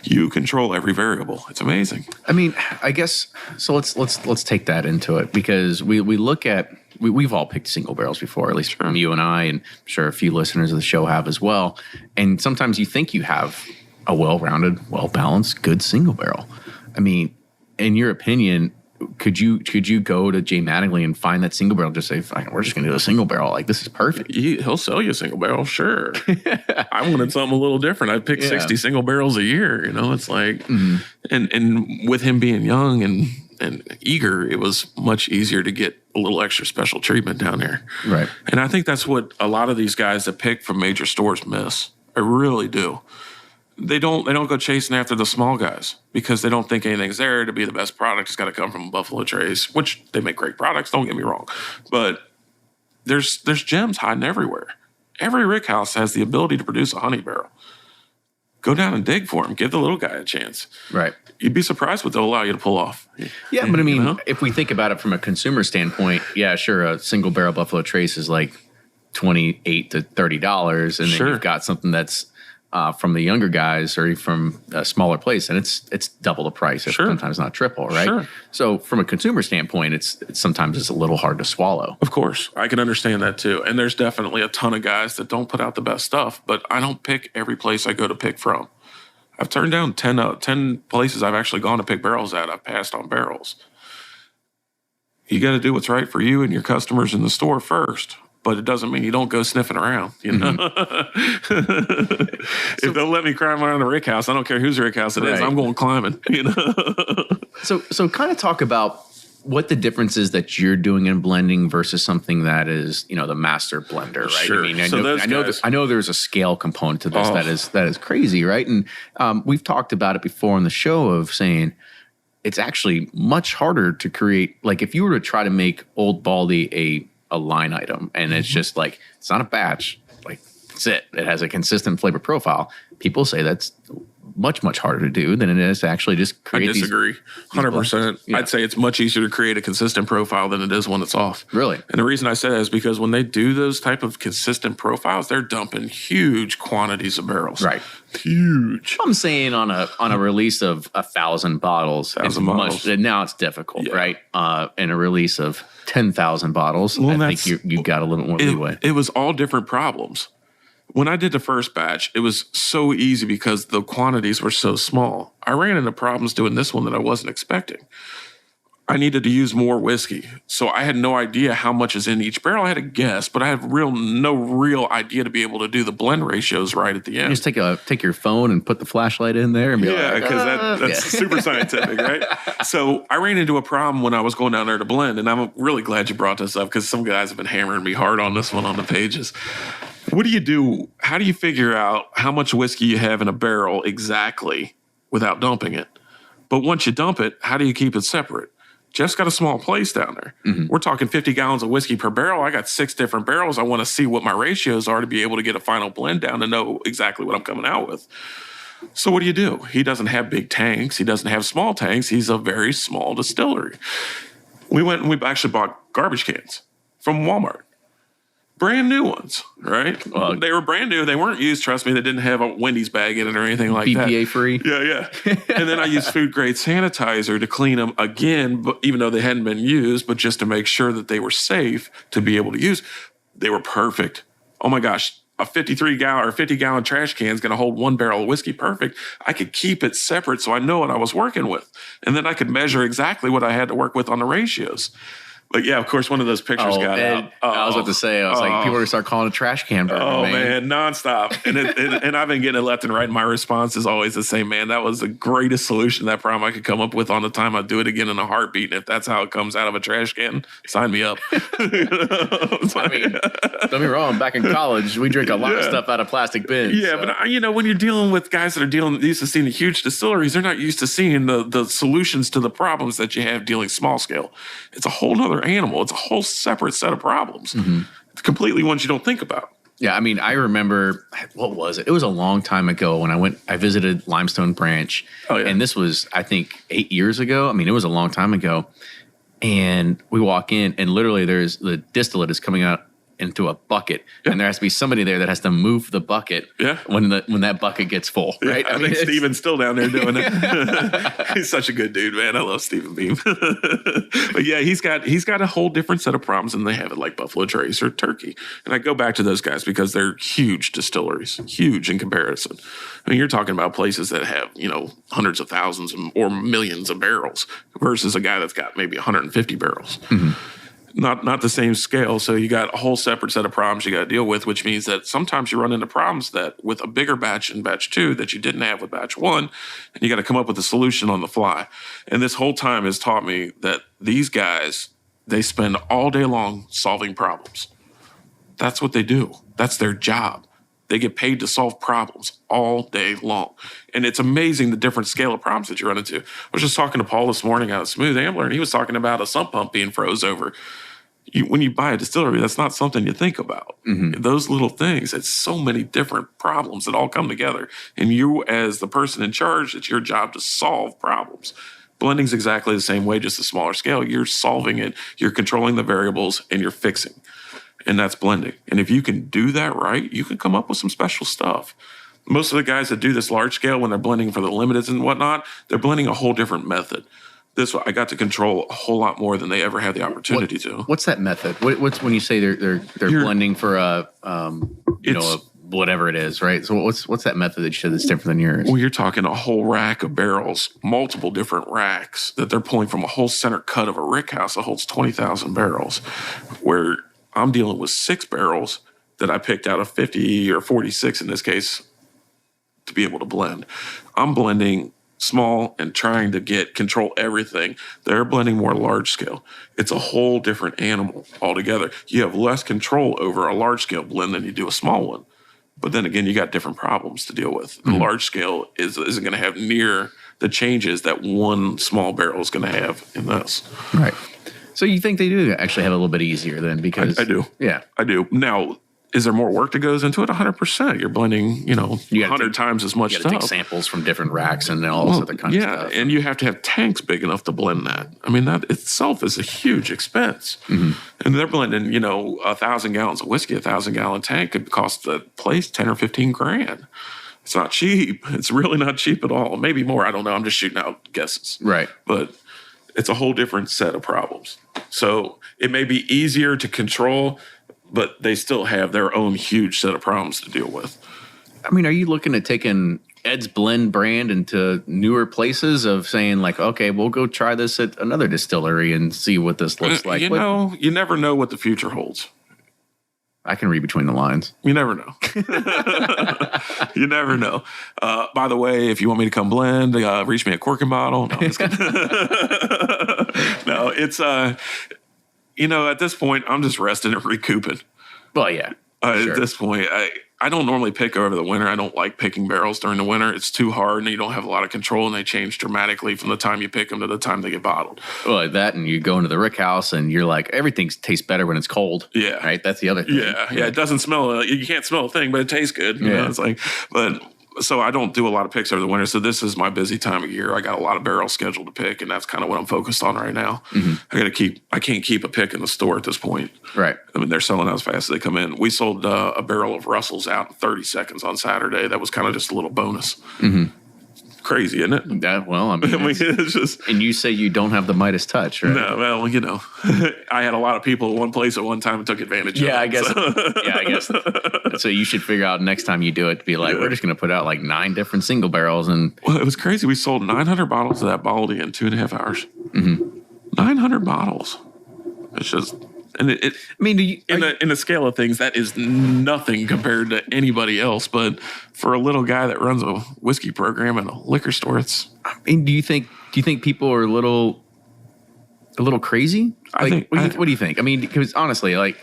You control every variable. It's amazing. I mean, I guess so. Let's take that into it because we look at we've all picked single barrels before, at least from you and I, and I'm sure a few listeners of the show have as well. And sometimes you think you have a well-rounded, well-balanced, good single barrel. I mean, in your opinion, could you go to Jay Mattingly and find that single barrel and just say, we're just going to do a single barrel? Like, this is perfect. He'll sell you a single barrel, sure. I wanted something a little different. I picked 60 single barrels a year. It's like, and with him being young and eager, it was much easier to get a little extra special treatment down there. Right. And I think that's what a lot of these guys that pick from major stores miss. I really do. They don't go chasing after the small guys because they don't think anything's there to be the best product. It's got to come from Buffalo Trace, which they make great products. Don't get me wrong, but there's gems hiding everywhere. Every rick house has the ability to produce a honey barrel. Go down and dig for them. Give the little guy a chance. Right. You'd be surprised what they'll allow you to pull off. Yeah, but I mean, if we think about it from a consumer standpoint, yeah, sure, a single barrel Buffalo Trace is like $28 to $30, and then you've got something that's from the younger guys or from a smaller place, and it's double the price, if sometimes not triple, right? Sure. So from a consumer standpoint, it's sometimes a little hard to swallow. Of course, I can understand that too. And there's definitely a ton of guys that don't put out the best stuff, but I don't pick every place I go to pick from. I've turned down 10 places I've actually gone to pick barrels at. I've passed on barrels. You got to do what's right for you and your customers in the store first. But it doesn't mean you don't go sniffing around, If they'll let me climb around the rick house, I don't care whose rick house it is. I'm going climbing, So kind of talk about what the difference is that you're doing in blending versus something that is, the master blender, right? Sure. I mean, I know there's a scale component to this that is crazy, right? And we've talked about it before on the show of saying it's actually much harder to create. Like if you were to try to make Old Baldy a line item, and it's just like, it's not a batch, like that's it. It has a consistent flavor profile. People say that's much, much harder to do than it is to actually just create. I disagree 100%. Yeah. I'd say it's much easier to create a consistent profile than it is one that's off. Really? And the reason I say that is because when they do those type of consistent profiles, they're dumping huge quantities of barrels. Right. Huge. I'm saying on a release of 1,000 bottles, now it's difficult, right? In a release of 10,000 bottles, I think you've got a little more leeway. It was all different problems. When I did the first batch, it was so easy because the quantities were so small. I ran into problems doing this one that I wasn't expecting. I needed to use more whiskey, so I had no idea how much is in each barrel. I had a guess, but I had no real idea to be able to do the blend ratios right at the end. You just take your phone and put the flashlight in there and be because that's super scientific, right? So I ran into a problem when I was going down there to blend, and I'm really glad you brought this up because some guys have been hammering me hard on this one on the pages. What do you do? How do you figure out how much whiskey you have in a barrel exactly without dumping it? But once you dump it, how do you keep it separate? Jeff's got a small place down there. We're talking 50 gallons of whiskey per barrel. I got 6 different barrels. I want to see what my ratios are to be able to get a final blend down to know exactly what I'm coming out with. So what do? He doesn't have big tanks. He doesn't have small tanks. He's a very small distillery. We went and we actually bought garbage cans from Walmart. Brand new ones, right? They were brand new. They weren't used, trust me. They didn't have a Wendy's bag in it or anything like that. BPA free? Yeah. And then I used food grade sanitizer to clean them again, but even though they hadn't been used, but just to make sure that they were safe to be able to use. They were perfect. Oh my gosh, a 53-gallon or 50-gallon trash can is going to hold 1 barrel of whiskey perfect. I could keep it separate so I know what I was working with. And then I could measure exactly what I had to work with on the ratios. But yeah, of course, one of those pictures got out. I was about to say, I was like, people are going to start calling it a trash can burger. Oh, man, nonstop. And I've been getting it left and right. And my response is always the same, man. That was the greatest solution to that problem I could come up with on the time. I'd do it again in a heartbeat. And if that's how it comes out of a trash can, sign me up. I mean, don't be wrong. Back in college, we drink a lot of stuff out of plastic bins. Yeah, so. But when you're dealing with guys that are used to seeing the huge distilleries, they're not used to seeing the solutions to the problems that you have dealing small scale. It's a whole other animal. It's a whole separate set of problems. Mm-hmm. It's completely ones you don't think about. Yeah, I mean, I remember, what was it? It was a long time ago when I visited Limestone Branch. Oh, yeah. And this was, I think, 8 years ago. I mean, it was a long time ago. And we walk in, and literally the distillate is coming out into a bucket, and there has to be somebody there that has to move the bucket when that bucket gets full, right? I think Steven's still down there doing it. He's such a good dude, man. I love Steven Beam. But yeah, he's got a whole different set of problems than they have at like Buffalo Trace or Turkey. And I go back to those guys because they're huge distilleries, huge in comparison. I mean, you're talking about places that have, hundreds of thousands or millions of barrels versus a guy that's got maybe 150 barrels. Mm-hmm. Not the same scale. So you got a whole separate set of problems you got to deal with, which means that sometimes you run into problems that with a bigger batch in batch 2 that you didn't have with batch 1, and you got to come up with a solution on the fly. And this whole time has taught me that these guys, they spend all day long solving problems. That's what they do. That's their job. They get paid to solve problems all day long. And it's amazing the different scale of problems that you run into. I was just talking to Paul this morning out at Smooth Ambler, and he was talking about a sump pump being froze over. When you buy a distillery, that's not something you think about. Mm-hmm. Those little things, it's so many different problems that all come together. And you, as the person in charge, it's your job to solve problems. Blending's exactly the same way, just a smaller scale. You're solving it, you're controlling the variables, and you're fixing. And that's blending. And if you can do that right, you can come up with some special stuff. Most of the guys that do this large scale, when they're blending for the limiteds and whatnot, they're blending a whole different method. This I got to control a whole lot more than they ever had the opportunity to. What's that method? What's when you say they're blending for a whatever it is, right? So what's that method that you said that's different than yours? Well, you're talking a whole rack of barrels, multiple different racks that they're pulling from a whole center cut of a rick house that holds 20,000 barrels, where I'm dealing with 6 barrels that I picked out of 50 or 46 in this case to be able to blend. I'm blending small and trying to control everything. They're blending more large scale. It's a whole different animal altogether. You have less control over a large scale blend than you do a small one. But then again, you got different problems to deal with. The large scale isn't going to have near the changes that one small barrel is going to have in this. Right. So you think they do actually have a little bit easier then? Because I do. Yeah. I do. Now, is there more work that goes into it? 100%. You're blending, 100 times as much stuff. stuff. You got to take samples from different racks and all this other kind of stuff. Yeah, and you have to have tanks big enough to blend that. I mean, that itself is a huge expense. Mm-hmm. And they're blending, 1,000 gallons of whiskey. 1,000-gallon tank could cost the place 10 or 15 grand. It's not cheap. It's really not cheap at all. Maybe more. I don't know. I'm just shooting out guesses. Right. But it's a whole different set of problems. So it may be easier to control, but they still have their own huge set of problems to deal with. I mean, are you looking at taking Ed's Blend brand into newer places of saying like, okay, we'll go try this at another distillery and see what this looks like? You never know what the future holds. I can read between the lines. You never know. You never know. By the way, if you want me to come blend, reach me at Cork and Bottle. No, I'm just kidding. No, it's, at this point, I'm just resting and recouping. Well, yeah. Sure. At this point, I don't normally pick over the winter. I don't like picking barrels during the winter. It's too hard, and you don't have a lot of control, and they change dramatically from the time you pick them to the time they get bottled. Well, like that, and you go into the rick house, and you're like, everything tastes better when it's cold. Yeah. Right? That's the other thing. Yeah. It doesn't smell, you can't smell a thing, but it tastes good. It's like, so I don't do a lot of picks over the winter. So this is my busy time of year. I got a lot of barrels scheduled to pick, and that's kind of what I'm focused on right now. Mm-hmm. I can't keep a pick in the store at this point. Right. I mean, they're selling out as fast as they come in. We sold a barrel of Russell's out in 30 seconds on Saturday. That was kind of just a little bonus. Mm-hmm. Crazy, isn't it? Yeah, well, I mean, it's just. And you say you don't have the Midas touch, right? No, well, I had a lot of people at one place at one time and took advantage of it. I guess. I guess. So you should figure out next time you do it to be like, we're just going to put out like 9 different single barrels. Well, it was crazy. We sold 900 bottles of that Baldy in 2.5 hours. Mm-hmm. 900 bottles. It's just, and I mean, in the scale of things, that is nothing compared to anybody else. But for a little guy that runs a whiskey program in a liquor store, it's. I mean, do you think people are a little crazy? Like, what do you think? I mean, because honestly, like,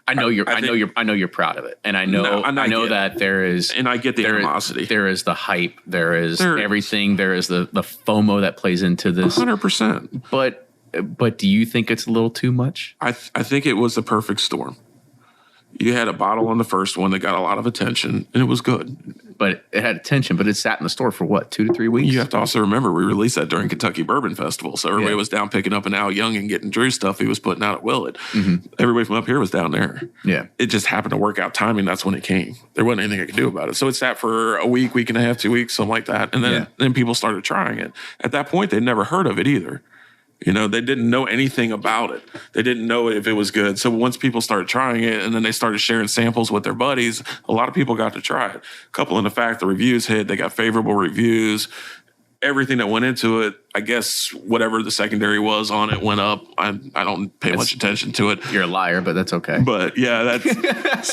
I know you're proud of it, and I know that there is, and I get the animosity. There is the hype. There is everything. There is the FOMO that plays into this. 100%. But do you think it's a little too much? I think it was the perfect storm. You had a bottle on the first one that got a lot of attention, and it was good. But it had attention, but it sat in the store for what, 2 to 3 weeks? You have to also remember we released that during Kentucky Bourbon Festival, so everybody was down picking up an Al Young and getting Drew stuff he was putting out at Willett. Mm-hmm. Everybody from up here was down there. Yeah. It just happened to work out timing. That's when it came. There wasn't anything I could do about it. So it sat for a week and a half, 2 weeks, something like that. And then people started trying it. At that point, they'd never heard of it either. You know, they didn't know anything about it. They didn't know if it was good. So once people started trying it and then they started sharing samples with their buddies, a lot of people got to try it. Couple in the fact the reviews hit, they got favorable reviews. Everything that went into it, I guess whatever the secondary was on it went up. I don't pay much attention to it. You're a liar, but that's okay. But yeah, that's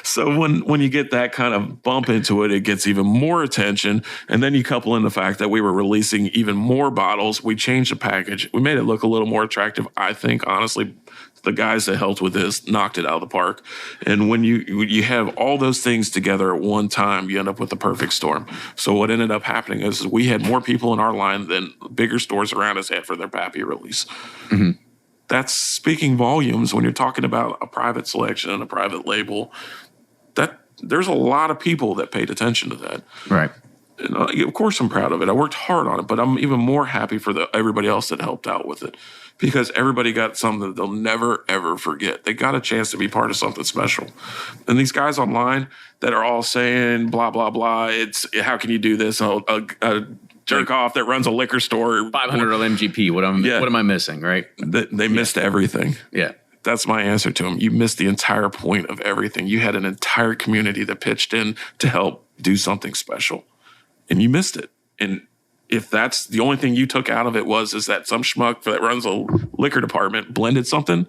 so when you get that kind of bump into it, it gets even more attention. And then you couple in the fact that we were releasing even more bottles. We changed the package. We made it look a little more attractive. I think honestly, the guys that helped with this knocked it out of the park. And when you have all those things together at one time, you end up with the perfect storm. So what ended up happening is we had more people in our line than bigger stores around us had for their Pappy release. Mm-hmm. That's speaking volumes when you're talking about a private selection and a private label. That there's a lot of people that paid attention to that. Right. And, of course, I'm proud of it. I worked hard on it, but I'm even more happy for everybody else that helped out with it, because everybody got something that they'll never, ever forget. They got a chance to be part of something special. And these guys online that are all saying, blah, blah, blah, it's how can you do this? A jerk off that runs a liquor store. 500 MGP. What am I missing, right? They missed everything. Yeah. That's my answer to them. You missed the entire point of everything. You had an entire community that pitched in to help do something special. And you missed it. And if that's the only thing you took out of it is that some schmuck that runs a liquor department blended something,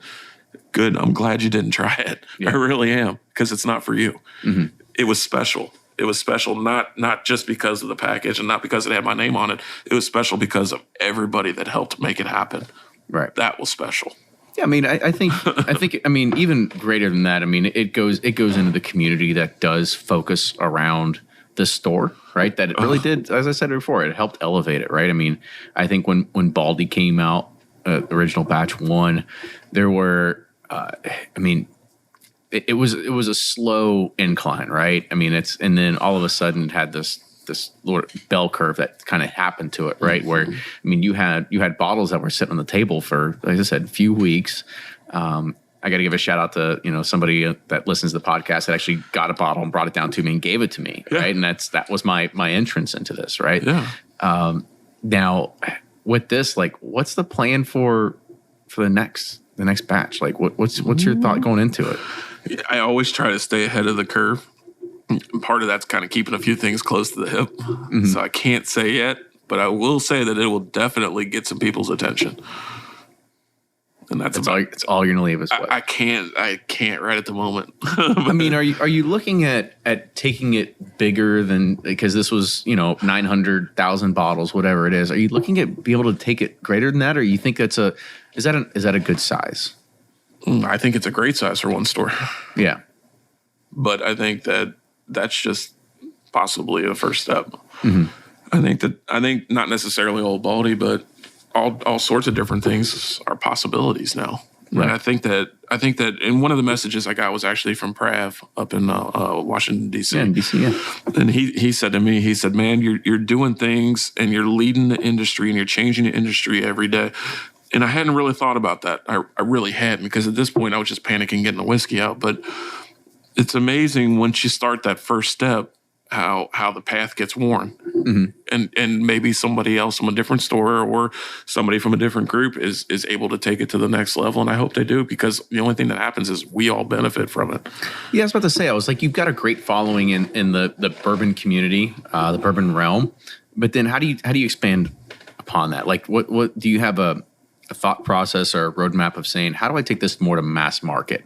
good. I'm glad you didn't try it. Yeah. I really am, because it's not for you. Mm-hmm. It was special. It was special not just because of the package and not because it had my name on it. It was special because of everybody that helped make it happen. Right. That was special. Yeah, I mean, I think, I mean, even greater than that. I mean, it goes into the community that does focus around the store, right? That it really did, as I said before, it helped elevate it, right? I mean, I think when Baldy came out, original batch 1, there were, it was a slow incline, right? I mean, and then all of a sudden it had this little bell curve that kind of happened to it, right? Where, I mean, you had bottles that were sitting on the table for, like I said, a few weeks. I got to give a shout out to, somebody that listens to the podcast that actually got a bottle and brought it down to me and gave it to me. Yeah. Right. And that was my entrance into this. Right. Yeah. Now with this, like, what's the plan for the next batch? Like what's your thought going into it? I always try to stay ahead of the curve. Part of that's kind of keeping a few things close to the hip. Mm-hmm. So I can't say yet, but I will say that it will definitely get some people's attention. And that's all you're gonna leave us with. I can't right at the moment. I mean, are you looking at taking it bigger than, because this was 900,000 bottles, whatever it is? Are you looking at be able to take it greater than that, or you think is that a good size? I think it's a great size for one store. Yeah, but I think that's just possibly a first step. Mm-hmm. I think not necessarily Old Baldy, but all sorts of different things are possibilities now. Right. And I think that, and one of the messages I got was actually from Prav up in Washington, D.C. Yeah, in D.C., yeah. And he said to me, man, you're doing things and you're leading the industry and you're changing the industry every day. And I hadn't really thought about that. I really hadn't, because at this point I was just panicking getting the whiskey out. But it's amazing once you start that first step, how the path gets worn. Mm-hmm. And maybe somebody else from a different store or somebody from a different group is able to take it to the next level. And I hope they do, because the only thing that happens is we all benefit from it. Yeah, I was about to say, I was like, you've got a great following in the bourbon community, the bourbon realm. But then how do you expand upon that? Like what do you have thought process or a roadmap of saying, how do I take this more to mass market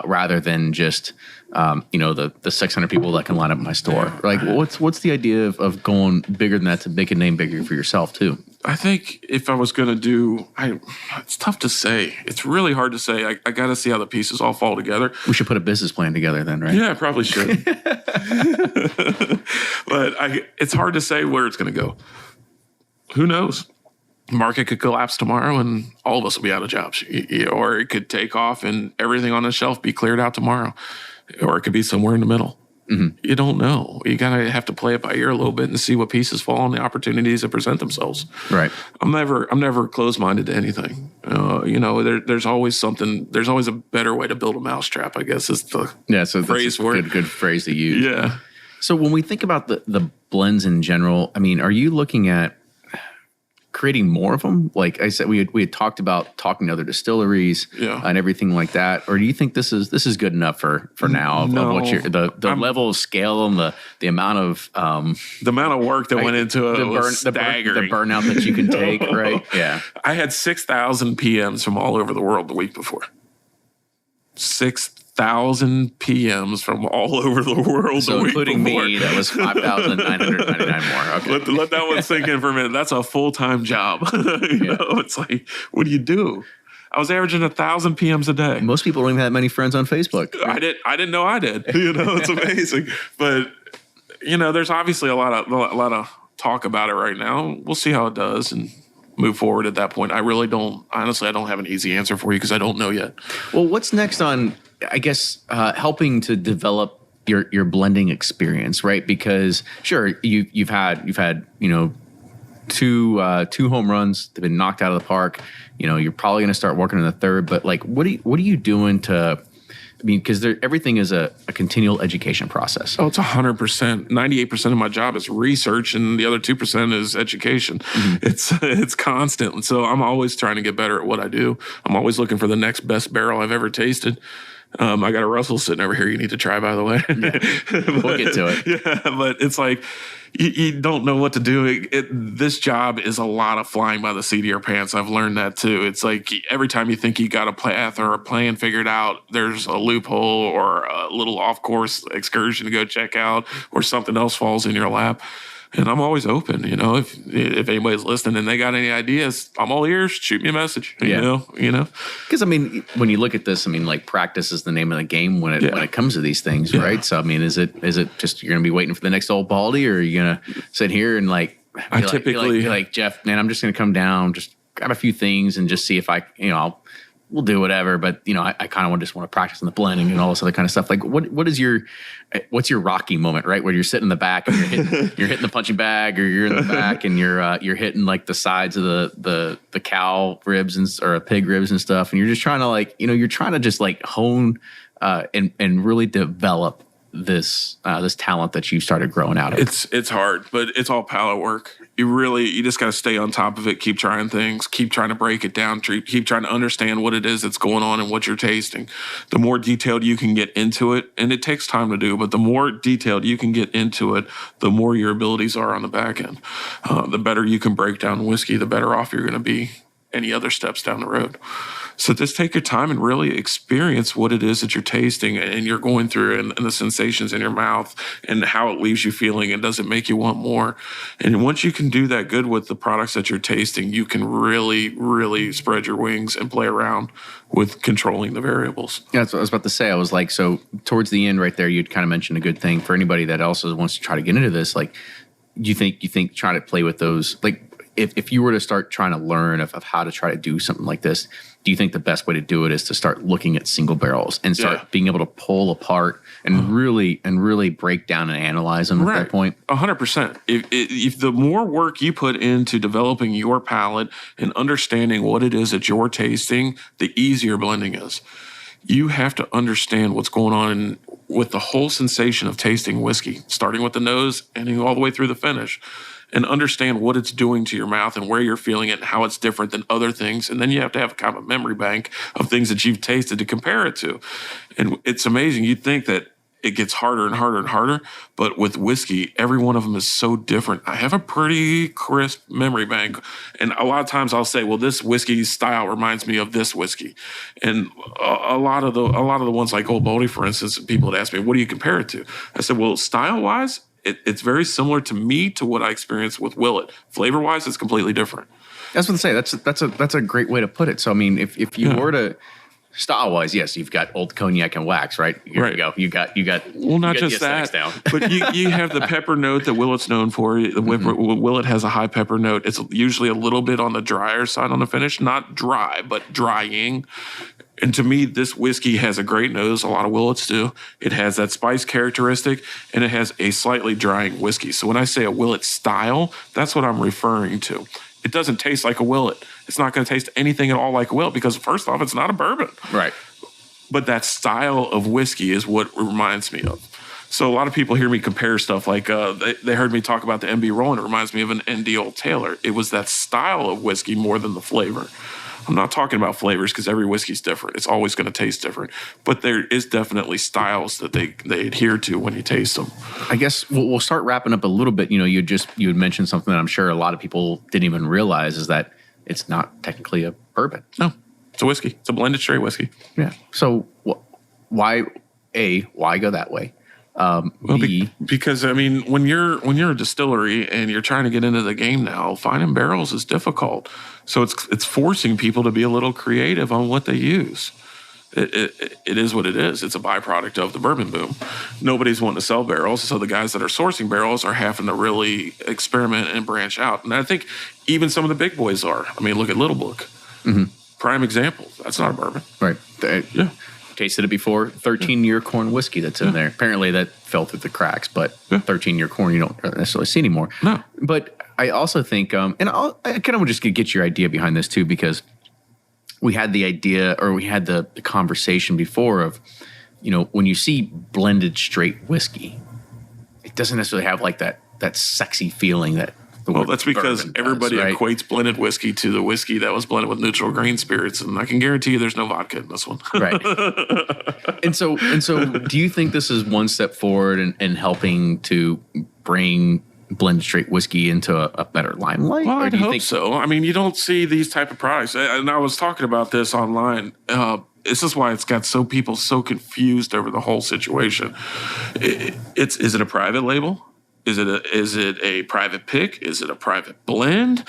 rather than just, the 600 people that can line up in my store? Like, what's the idea of going bigger than that to make a name bigger for yourself too? I think if I was going to it's tough to say. It's really hard to say. I got to see how the pieces all fall together. We should put a business plan together then, right? Yeah, I probably should. But it's hard to say where it's going to go. Who knows? Market could collapse tomorrow and all of us will be out of jobs. Or it could take off and everything on the shelf be cleared out tomorrow. Or it could be somewhere in the middle. Mm-hmm. You don't know. You gotta have to play it by ear a little bit and see what pieces fall and the opportunities that present themselves. Right. I'm never closed-minded to anything. There's always something. There's always a better way to build a mousetrap, I guess is the phrase for it. Good phrase to use. Yeah. So when we think about the blends in general, I mean, are you looking at creating more of them? Like I said, we had talked about talking to other distilleries and everything like that. Or do you think this is good enough for now? No, of what the level of scale and the amount of work that went into it was staggering. The burnout that you can take, right? Yeah. I had 6,000 PMs from all over the world the week before. 6,000 PMs from all over the world. So the week including before. me, that was 5,999 more. Okay. Let that one sink in for a minute. That's a full-time job. It's like, what do you do? I was averaging 1,000 PMs a day. Most people don't even have many friends on Facebook. I didn't know I did. It's amazing. But there's obviously a lot of talk about it right now. We'll see how it does and move forward at that point. I don't have an easy answer for you because I don't know yet. Well, what's next on, I guess, helping to develop your blending experience, right? Because sure, you've had two home runs. They've been knocked out of the park. You're probably going to start working on the third. But like, what are you doing to? I mean, because everything is a continual education process. Oh, it's 100%. 98% of my job is research, and the other 2% is education. Mm-hmm. It's constant, and so I'm always trying to get better at what I do. I'm always looking for the next best barrel I've ever tasted. I got a Russell sitting over here you need to try, by the way. Yeah. We'll get to it. Yeah, but it's like you don't know what to do. This job is a lot of flying by the seat of your pants. I've learned that too. It's like every time you think you got a path or a plan figured out, there's a loophole or a little off-course excursion to go check out, or something else falls in your lap. And I'm always open, if anybody's listening and they got any ideas, I'm all ears. Shoot me a message, you know. Because I mean, when you look at this, I mean, like practice is the name of the game when it comes to these things, right? So I mean, is it just you're gonna be waiting for the next old Baldy, or are you gonna sit here and like? Be like Jeff, man, I'm just gonna come down, just grab a few things and just see if we'll do whatever, but I kind of just want to practice in the blending and all this other kind of stuff. Like, what's your Rocky moment, right? Where you're sitting in the back and you're hitting the punching bag, or you're in the back and you're hitting like the sides of the cow ribs or pig ribs and stuff, and you're just trying to you're trying to just like hone and really develop this talent that you started growing out of. It's hard, but it's all palate work. You just got to stay on top of it. Keep trying things. Keep trying to break it down. Keep trying to understand what it is that's going on and what you're tasting. The more detailed you can get into it, and it takes time to do, but the more detailed you can get into it, the more your abilities are on the back end. The better you can break down whiskey, the better off you're going to be any other steps down the road. So just take your time and really experience what it is that you're tasting and you're going through, and the sensations in your mouth and how it leaves you feeling, and does it make you want more. And once you can do that good with the products that you're tasting, you can really, really spread your wings and play around with controlling the variables. Yeah, that's what I was about to say. I was like, so towards the end right there, you'd kind of mentioned a good thing for anybody that also wants to try to get into this. Like, you think trying to play with those, like, if you were to start trying to learn of how to try to do something like this, do you think the best way to do it is to start looking at single barrels and start being able to pull apart and really break down and analyze them at that point? 100%. If the more work you put into developing your palate and understanding what it is that you're tasting, the easier blending is. You have to understand what's going on with the whole sensation of tasting whiskey, starting with the nose and all the way through the finish, and understand what it's doing to your mouth and where you're feeling it and how it's different than other things. And then you have to have kind of a memory bank of things that you've tasted to compare it to. And it's amazing. You'd think that it gets harder and harder and harder. But with whiskey, every one of them is so different. I have a pretty crisp memory bank. And a lot of times I'll say, well, this whiskey style reminds me of this whiskey. And a lot of the ones like Old Baldy, for instance, people would ask me, what do you compare it to? I said, well, style-wise, it's very similar to me to what I experienced with Willet. Flavor-wise, it's completely different. I was going to say, that's a great way to put it. So, I mean, if you were to... Style-wise, yes, you've got old cognac and wax, right? Here you go. You got. Well, not just that, but you have the pepper note that Willet's known for. Willet has a high pepper note. It's usually a little bit on the drier side on the finish, not dry, but drying. And to me, this whiskey has a great nose. A lot of Willets do. It has that spice characteristic, and it has a slightly drying whiskey. So when I say a Willet style, that's what I'm referring to. It doesn't taste like a Willet. It's not going to taste anything at all like a Willet because, first off, it's not a bourbon. Right. But that style of whiskey is what it reminds me of. So a lot of people hear me compare stuff like they heard me talk about the MB Roland. It reminds me of an ND Old Taylor. It was that style of whiskey more than the flavor. I'm not talking about flavors because every whiskey's different. It's always going to taste different. But there is definitely styles that they adhere to when you taste them. I guess we'll start wrapping up a little bit. You know, you had mentioned something that I'm sure a lot of people didn't even realize is that it's not technically a bourbon. No, it's a whiskey. It's a blended straight whiskey. Yeah. So why go that way? Because I mean, when you're a distillery and you're trying to get into the game now, finding barrels is difficult. So it's forcing people to be a little creative on what they use. It is what it is. It's a byproduct of the bourbon boom. Nobody's wanting to sell barrels, so the guys that are sourcing barrels are having to really experiment and branch out. And I think even some of the big boys are. I mean, look at Little Book. Mm-hmm. Prime example. That's not a bourbon. Right. Yeah. Tasted it before. 13-year corn whiskey that's in there. Apparently that fell through the cracks, but 13-year corn you don't necessarily see anymore. No. But I also think, and I kind of just get your idea behind this too, because we had the idea, or we had the conversation before of, you know, when you see blended straight whiskey, it doesn't necessarily have like that sexy feeling that. Well, that's because everybody equates blended whiskey to the whiskey that was blended with neutral grain spirits, and I can guarantee you there's no vodka in this one. Right. And so, do you think this is one step forward in helping to bring blended straight whiskey into a better limelight? Well, I hope so. I mean, you don't see these type of products, and I was talking about this online. This is why it's got people so confused over the whole situation. Is it a private label? Is it a private pick? Is it a private blend?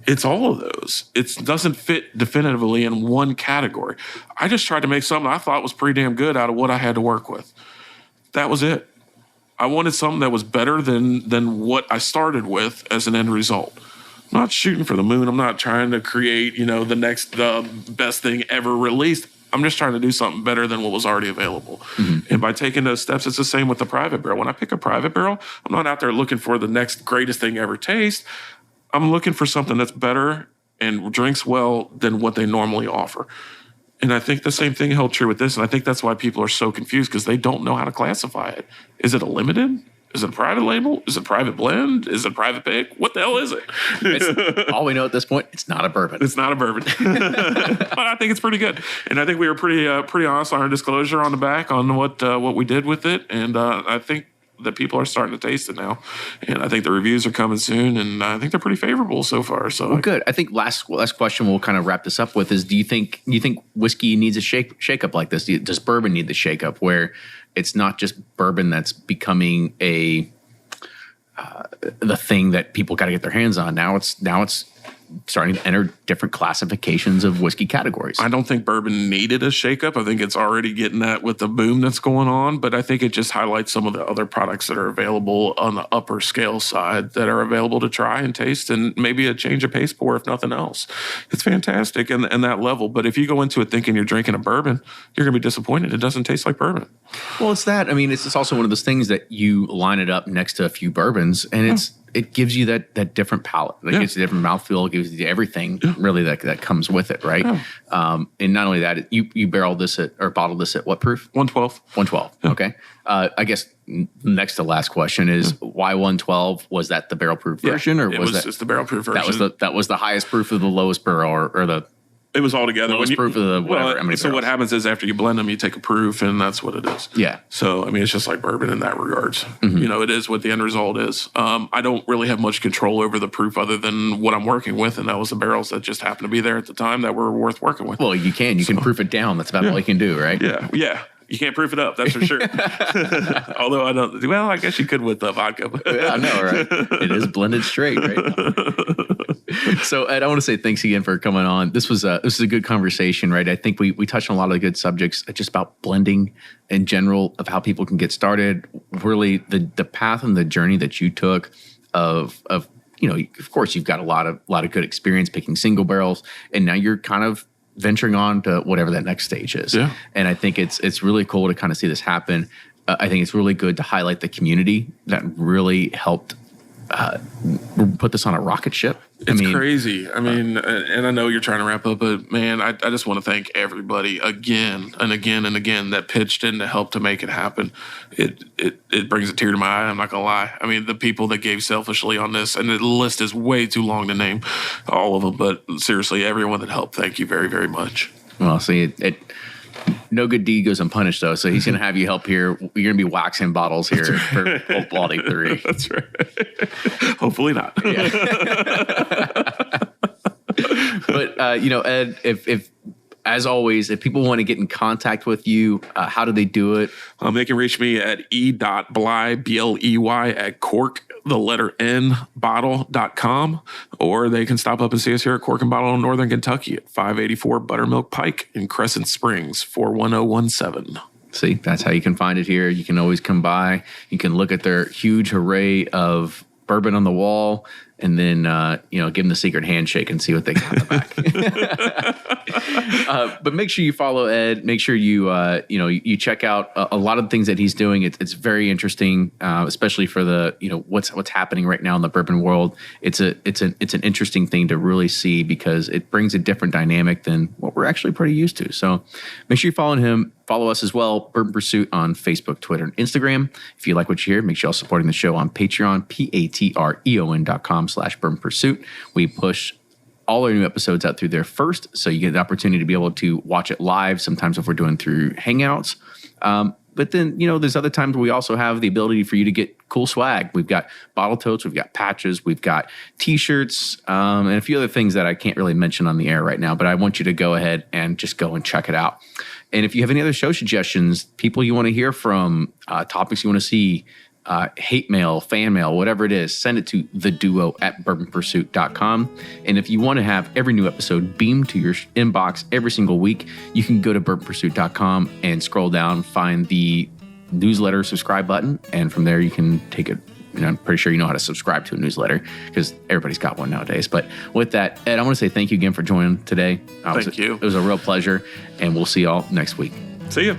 It's all of those. It doesn't fit definitively in one category. I just tried to make something I thought was pretty damn good out of what I had to work with. That was it. I wanted something that was better than what I started with as an end result. I'm not shooting for the moon. I'm not trying to create, the best thing ever released. I'm just trying to do something better than what was already available. Mm-hmm. And by taking those steps, it's the same with the private barrel. When I pick a private barrel, I'm not out there looking for the next greatest thing ever taste. I'm looking for something that's better and drinks well than what they normally offer. And I think the same thing held true with this. And I think that's why people are so confused, because they don't know how to classify it. Is it a limited? Is it a private label? Is it a private blend? Is it a private pick? What the hell is it? All we know at this point, it's not a bourbon. It's not a bourbon. But I think it's pretty good. And I think we were pretty honest on our disclosure on the back on what we did with it. And I think that people are starting to taste it now. And I think the reviews are coming soon. And I think they're pretty favorable so far. So good. I think last question we'll kind of wrap this up with is, do you think whiskey needs a shake up like this? Does bourbon need the shake up where it's not just bourbon that's becoming the thing that people got to get their hands on? Now it's starting to enter different classifications of whiskey categories. I don't think bourbon needed a shakeup. I think it's already getting that with the boom that's going on, but I think it just highlights some of the other products that are available on the upper scale side that are available to try and taste, and maybe a change of pace pour if nothing else. It's fantastic in that level, but if you go into it thinking you're drinking a bourbon, you're going to be disappointed. It doesn't taste like bourbon. Well, it's that. I mean, it's also one of those things that you line it up next to a few bourbons, and it gives you that different palate. It gives you a different mouthfeel. It gives you everything really that comes with it, right? Yeah. And not only that, you bottled this at what proof? 112. 112. Yeah. Okay. I guess next to last question is why 112? Was that the barrel proof version, or was that it's the barrel proof version? That was the highest proof of the lowest barrel, or the It was all together. Lowest proof of the whatever. How many so what barrels? happens is after you blend them, you take a proof, and that's what it is. Yeah. So, I mean, it's just like bourbon in that regards. It is what the end result is. I don't really have much control over the proof other than what I'm working with, and that was the barrels that just happened to be there at the time that were worth working with. Well, you can proof it down. That's about all you can do, right? Yeah. You can't proof it up, that's for sure. Although I don't. Well, I guess you could with the vodka. Yeah, I know, right? It is blended straight, right? So, Ed, I want to say thanks again for coming on. This was a good conversation, right? I think we touched on a lot of the good subjects, just about blending in general, of how people can get started. Really, the path and the journey that you took of of course, you've got a lot of good experience picking single barrels, and now you're kind of venturing on to whatever that next stage is. Yeah. And I think it's really cool to kind of see this happen. I think it's really good to highlight the community that really helped put this on a rocket ship. It's crazy. I mean, and I know you're trying to wrap up, but man, I just want to thank everybody again and again and again that pitched in to help to make it happen. It brings a tear to my eye. I'm not gonna lie. I mean, the people that gave selfishly on this, and the list is way too long to name all of them, but seriously, everyone that helped, thank you very, very much. Well, see, no good deed goes unpunished, though. So he's going to have you help here. You're going to be waxing bottles here for Old Baldy 3. That's right. Hopefully not. Yeah. But Ed, if as always, if people want to get in contact with you, how do they do it? They can reach me at e.bley, B-L-E-Y, at cork, the letter N, bottle.com, or they can stop up and see us here at Cork and Bottle in Northern Kentucky at 584 Buttermilk Pike in Crescent Springs, 41017. See, that's how you can find it here. You can always come by. You can look at their huge array of bourbon on the wall, and then give them the secret handshake and see what they got in the back. But make sure you follow Ed. Make sure you check out a lot of the things that he's doing. It's very interesting, especially for the what's happening right now in the bourbon world. It's an interesting thing to really see because it brings a different dynamic than what we're actually pretty used to. So make sure you follow him. Follow us as well, Bourbon Pursuit, on Facebook, Twitter, and Instagram. If you like what you hear, make sure you're supporting the show on Patreon, patreon.com/Bourbon Pursuit. We push all our new episodes out through there first, so you get the opportunity to be able to watch it live, sometimes if we're doing through Hangouts. But then, there's other times we also have the ability for you to get cool swag. We've got bottle totes, we've got patches, we've got T-shirts, and a few other things that I can't really mention on the air right now, but I want you to go ahead and just go and check it out. And if you have any other show suggestions, people you want to hear from, topics you want to see, hate mail, fan mail, whatever it is, send it to theduo@bourbonpursuit.com. And if you want to have every new episode beamed to your inbox every single week, you can go to bourbonpursuit.com and scroll down, find the newsletter subscribe button, and from there you can take it. I'm pretty sure you know how to subscribe to a newsletter because everybody's got one nowadays. But with that, Ed, I want to say thank you again for joining today. Thank you. It was a real pleasure, and we'll see y'all next week. See you.